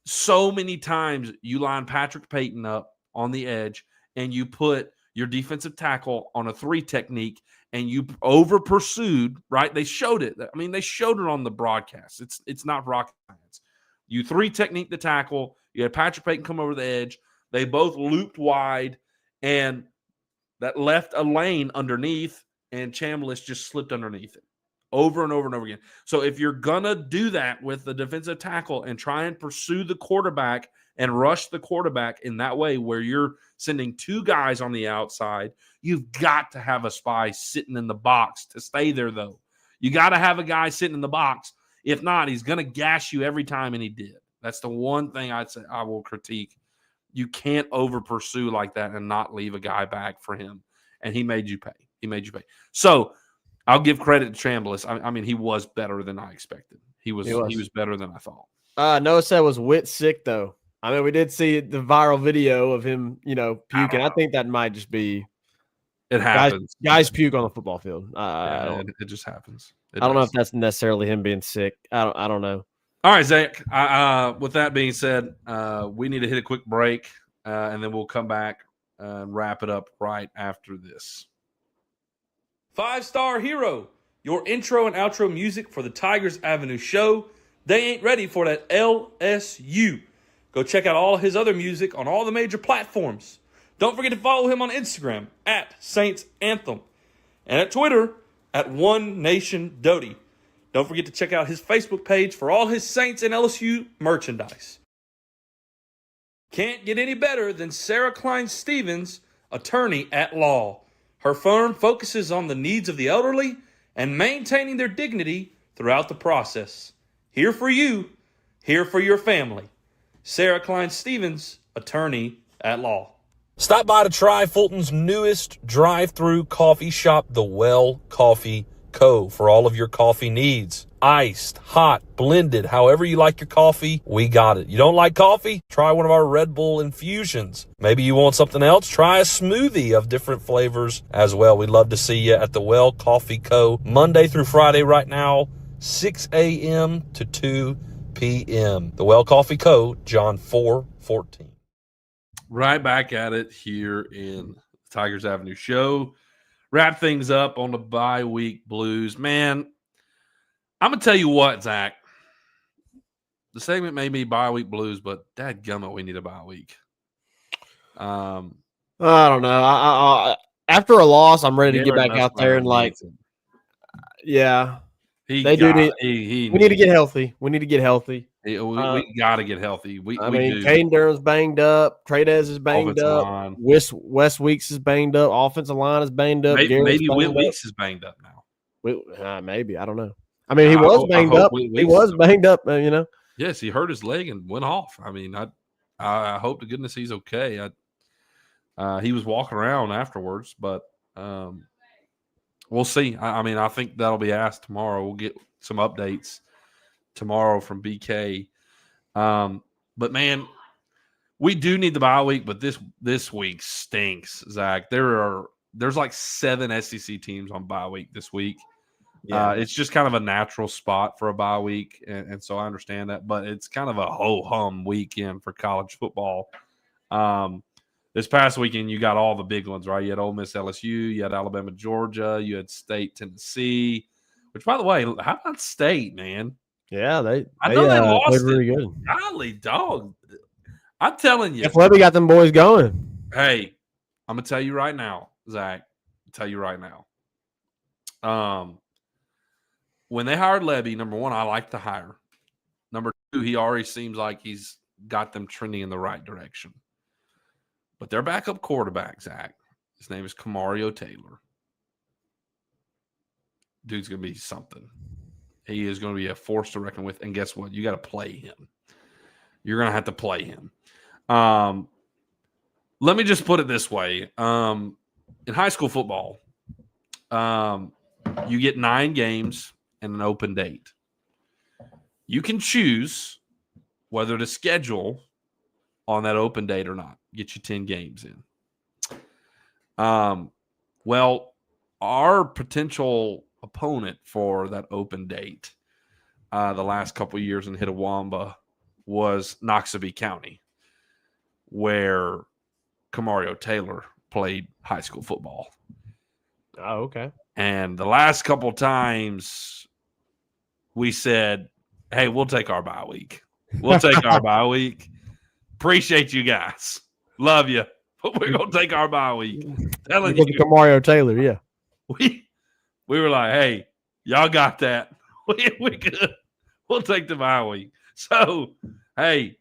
So many times you line Patrick Payton up on the edge and you put your defensive tackle on a 3 technique and you over pursued, right? They showed it. I mean, they showed it on the broadcast. It's not rocket science. You 3 technique the tackle. You had Patrick Payton come over the edge. They both looped wide and that left a lane underneath and Chambliss just slipped underneath it. Over and over and over again. So if you're going to do that with the defensive tackle and try and pursue the quarterback and rush the quarterback in that way where you're sending 2 guys on the outside, you've got to have a spy sitting in the box to stay there, though. You got to have a guy sitting in the box. If not, he's going to gash you every time, and he did. That's the one thing I'd say I will critique. You can't over pursue like that and not leave a guy back for him. And he made you pay. So I'll give credit to Chambliss. I mean, he was better than I expected. He was better than I thought. Noah said was Witt sick though. I mean, we did see the viral video of him, puking. I think that might just be it happens. Guys puke on the football field. It just happens. I don't know if that's necessarily him being sick. I don't know. All right, Zach. With that being said, we need to hit a quick break, and then we'll come back and wrap it up right after this. 5-Star Hero, your intro and outro music for the Tigers Avenue show. They ain't ready for that LSU. Go check out all his other music on all the major platforms. Don't forget to follow him on Instagram at Saints Anthem and at Twitter at OneNationDoty. Don't forget to check out his Facebook page for all his Saints and LSU merchandise. Can't get any better than Sarah Klein Stevens, attorney at law. Her firm focuses on the needs of the elderly and maintaining their dignity throughout the process. Here for you, here for your family. Sarah Klein Stevens, attorney at law. Stop by to try Fulton's newest drive-through coffee shop, The Well Coffee Co. for all of your coffee needs. Iced, hot, blended, however you like your coffee, we got it. You don't like coffee? Try one of our Red Bull infusions. Maybe you want something else? Try a smoothie of different flavors as well. We'd love to see you at The Well Coffee Co. Monday through Friday right now, 6 a.m. to 2 p.m. The Well Coffee Co., John 4:14. Right back at it here in the Tigers Avenue show. Wrap things up on the bye week blues. Man, I'm going to tell you what, Zach. The segment may be bye week blues, but dadgummit, we need a bye week. I don't know. After a loss, I'm ready to get back out there and yeah. They do need. We need to get healthy. We need to get healthy. We got to get healthy. We do. Caden Durham's banged up. Tradez is banged up. Wes Weeks is banged up. Offensive line is banged up. Maybe Whit Weeks is banged up now. Maybe. I don't know. I mean, he was banged up. He was banged up, Yes, he hurt his leg and went off. I mean, I hope to goodness he's okay. He was walking around afterwards, but we'll see. I think that'll be asked tomorrow. We'll get some updates tomorrow from BK. But man, we do need the bye week, but this week stinks, Zach. There's like 7 SEC teams on bye week this week. Yeah. It's just kind of a natural spot for a bye week, and so I understand that, but it's kind of a ho-hum weekend for college football. This past weekend, you got all the big ones, right? You had Ole Miss, LSU, you had Alabama, Georgia, you had State, Tennessee. Which, by the way, how about State, man? Yeah, they lost played really good. Golly dog, I'm telling you, Jeff Levy got them boys going. Hey, I'm gonna tell you right now, Zach. When they hired Levy, number one, I like the hire. Number two, he already seems like he's got them trending in the right direction. But their backup quarterback, Zach, his name is Camario Taylor. Dude's going to be something. He is going to be a force to reckon with. And guess what? You got to play him. You're going to have to play him. Let me just put it this way. In high school football, you get 9 games and an open date. You can choose whether to schedule on that open date or not. Get you 10 games in. Well, our potential opponent for that open date the last couple of years in Hittawamba was Noxubee County, where Camario Taylor played high school football. Oh, okay. And the last couple of times we said, hey, we'll take our bye week. We'll take our bye week. Appreciate you guys. Love you. But we're going to take our bye week. Telling you. Camario Taylor, yeah. We were like, hey, y'all got that. We good. We'll take the bye week. So, hey,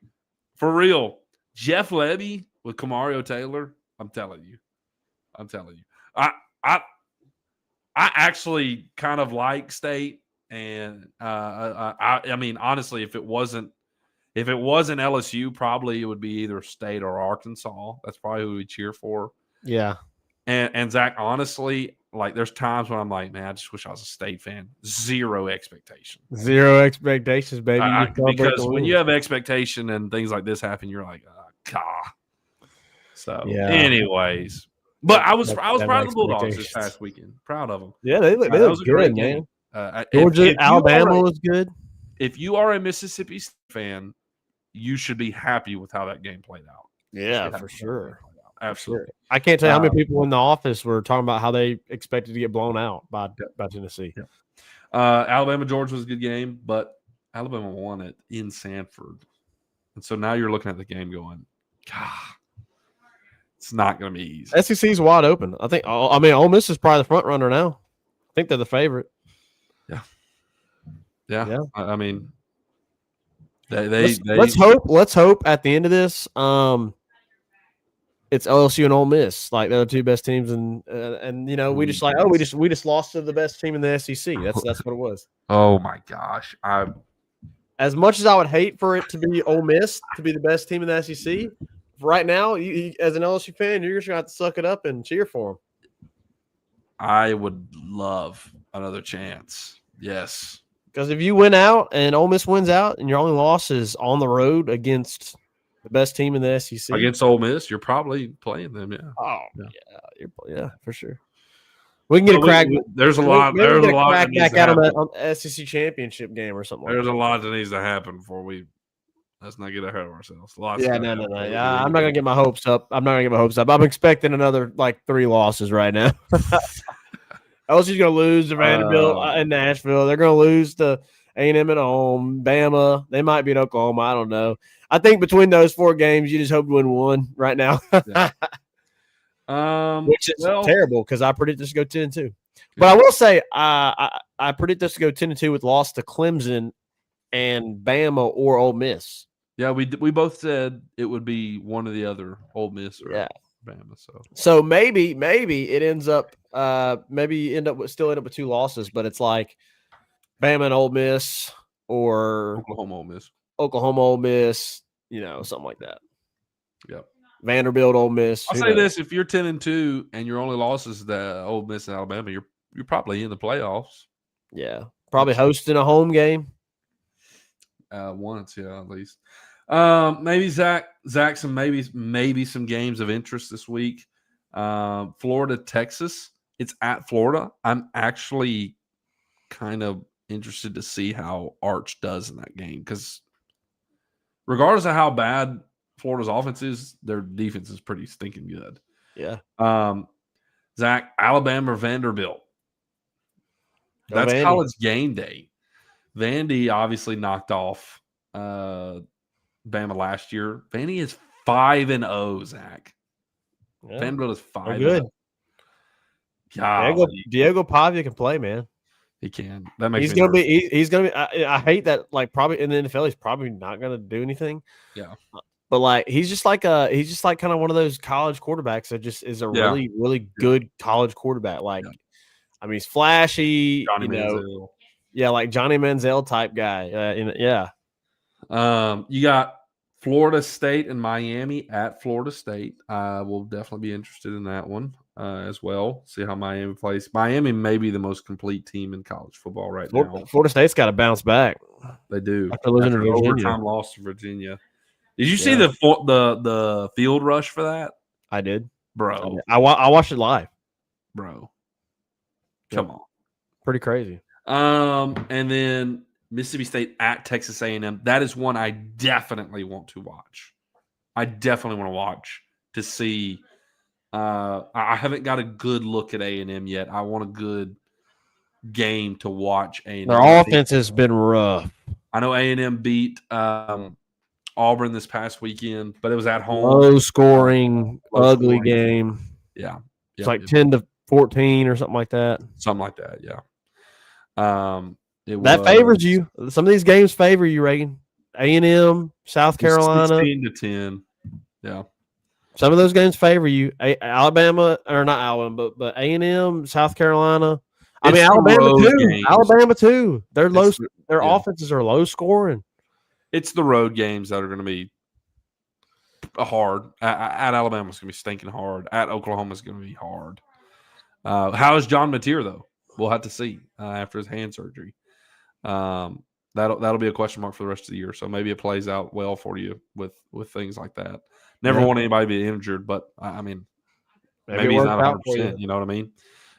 for real, Jeff Levy with Camario Taylor, I'm telling you. I actually kind of like State, and I mean, honestly, if it wasn't LSU, probably it would be either State or Arkansas. That's probably who we cheer for. Yeah. And Zach, honestly, like there's times when I'm like, man, I just wish I was a State fan. Zero expectation. Zero expectations, baby. Because when you have expectation and things like this happen, you're like, God. So, anyways. But I was proud of the Bulldogs this past weekend. Proud of them. Yeah, they look good, man. Georgia, Alabama was good. If you are a Mississippi State fan, you should be happy with how that game played out. Yeah, for sure. Absolutely. Sure. I can't tell you how many people in the office were talking about how they expected to get blown out by Tennessee. Yeah. Alabama, Georgia was a good game, but Alabama won it in Sanford. And so now you're looking at the game going, God, it's not going to be easy. SEC's wide open. Ole Miss is probably the front runner now. I think they're the favorite. Yeah. I mean, let's hope at the end of this, it's LSU and Ole Miss. Like they're the two best teams, and we just lost to the best team in the SEC. That's what it was. Oh my gosh, as much as I would hate for it to be Ole Miss to be the best team in the SEC, right now, you as an LSU fan, you're just gonna have to suck it up and cheer for them. I would love another chance. Yes. Because if you win out and Ole Miss wins out, and your only loss is on the road against the best team in the SEC Against Ole Miss, you're probably playing them, yeah. oh Yeah. yeah, for sure. We can get a crack. There's a maybe lot. we can There's get a lot crack that needs back to out happen. on the SEC championship game or something. There's like a that. lot that needs to happen before we. Let's not get ahead of ourselves. Lots Yeah, gotta no. happen before we Yeah, do I'm not gonna anything. get my hopes up. I'm expecting another like 3 losses right now. LSU's gonna lose to Vanderbilt in Nashville. They're gonna lose to A&M at home, Bama. They might beat Oklahoma. I don't know. I think between those 4 games, you just hope to win one right now, which is terrible because I predict this to go 10-2. But I will say, I predict this to go 10-2 with loss to Clemson and Bama or Ole Miss. Yeah, we both said it would be one or the other, Ole Miss or Bama. So maybe it ends up maybe you still end up with 2 losses, but it's like Bama and Ole Miss or Oklahoma, Ole Miss. Oklahoma, Ole Miss, something like that. Yep. Vanderbilt, Ole Miss. I'll say this: if you're 10-2 and your only losses to Ole Miss and Alabama, you're probably in the playoffs. Yeah, probably hosting a home game. Once, yeah, at least. Maybe Zach, some maybe some games of interest this week. Florida, Texas. It's at Florida. I'm actually kind of interested to see how Arch does in that game because regardless of how bad Florida's offense is, their defense is pretty stinking good. Yeah. Zach, Alabama or Vanderbilt. That's Vandy. college game day. Vandy obviously knocked off Bama last year. Vandy is 5-0, Zach. Yeah. Vanderbilt is 5-0. Good. Diego Pavia can play, man. He can. That makes he's me gonna nervous. be. He's gonna be. I hate that. Like probably in the NFL, he's probably not gonna do anything. Yeah. But like he's just like kind of one of those college quarterbacks that just is a really really good college quarterback. Like, I mean, he's flashy. Johnny Manziel. Yeah, like Johnny Manziel type guy. You got Florida State and Miami at Florida State. I will definitely be interested in that one as well. See how Miami plays. Miami may be the most complete team in college football right now. Florida State's got to bounce back. They do. After losing to Virginia. Overtime loss to Virginia. Did you see the field rush for that? I did, bro. I watched it live, bro. Come on, pretty crazy. And then Mississippi State at Texas A&M. That is one I definitely want to watch. I definitely want to watch to see. I haven't got a good look at A&M yet. I want a good game to watch. A&M. Their offense has been rough. I know A&M beat Auburn this past weekend, but it was at home. Low scoring, ugly game. Yeah. It's like 10-14 or something like that. Something like that, yeah. That favors you. Some of these games favor you, Reagan. A&M, South Carolina. 16-10. Yeah. Some of those games favor you. Alabama, or not Alabama, but A&M, South Carolina. I mean, Alabama too. Games. Alabama too. Their offenses are low scoring. It's the road games that are going to be hard. At Alabama, it's going to be stinking hard. At Oklahoma, it's going to be hard. How is John Mateer, though? We'll have to see after his hand surgery. That'll be a question mark for the rest of the year. So maybe it plays out well for you with things like that. Never want anybody to be injured, but I mean, maybe he's not 100%. You know what I mean?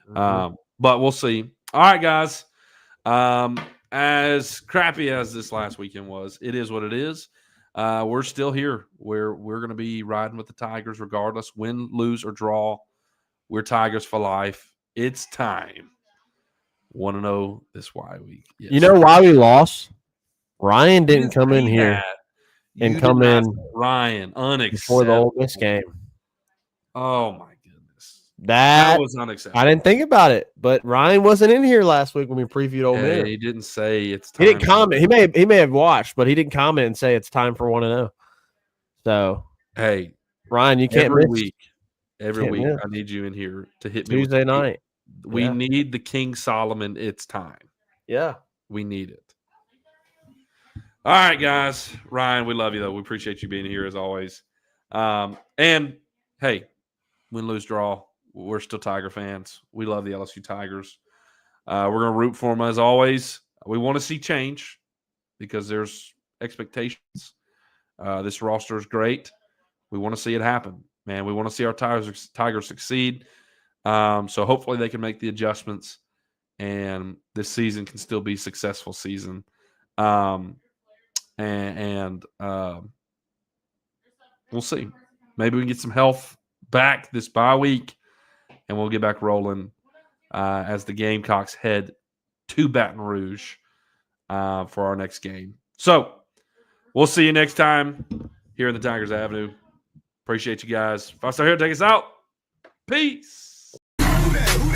Mm-hmm. But we'll see. All right, guys. As crappy as this last weekend was, it is what it is. We're still here. We're going to be riding with the Tigers regardless. Win, lose, or draw. We're Tigers for life. It's time. Want to know this why week? Yes. You know why we lost? Ryan didn't come in here and come in Ryan unacceptable before the Ole Miss game. Oh my goodness, that was unacceptable. I didn't think about it, but Ryan wasn't in here last week when we previewed Ole Miss. He didn't say it's time. He didn't comment. He may have watched, but he didn't comment and say it's time for 1-0. So hey, Ryan, you can't miss. Every week, I need you in here to hit me Tuesday night. We need the King Solomon. It's time. Yeah, we need it. All right, guys. Ryan, we love you, though. We appreciate you being here as always. And hey, win, lose, draw, we're still Tiger fans. We love the LSU Tigers. We're going to root for them as always. We want to see change because there's expectations. This roster is great. We want to see it happen, man. We want to see our Tigers succeed. So hopefully they can make the adjustments and this season can still be a successful season. We'll see. Maybe we can get some health back this bye week, and we'll get back rolling as the Gamecocks head to Baton Rouge for our next game. So we'll see you next time here in the Tigers Avenue. Appreciate you guys. 5 Star here, take us out. Peace. Who that? Who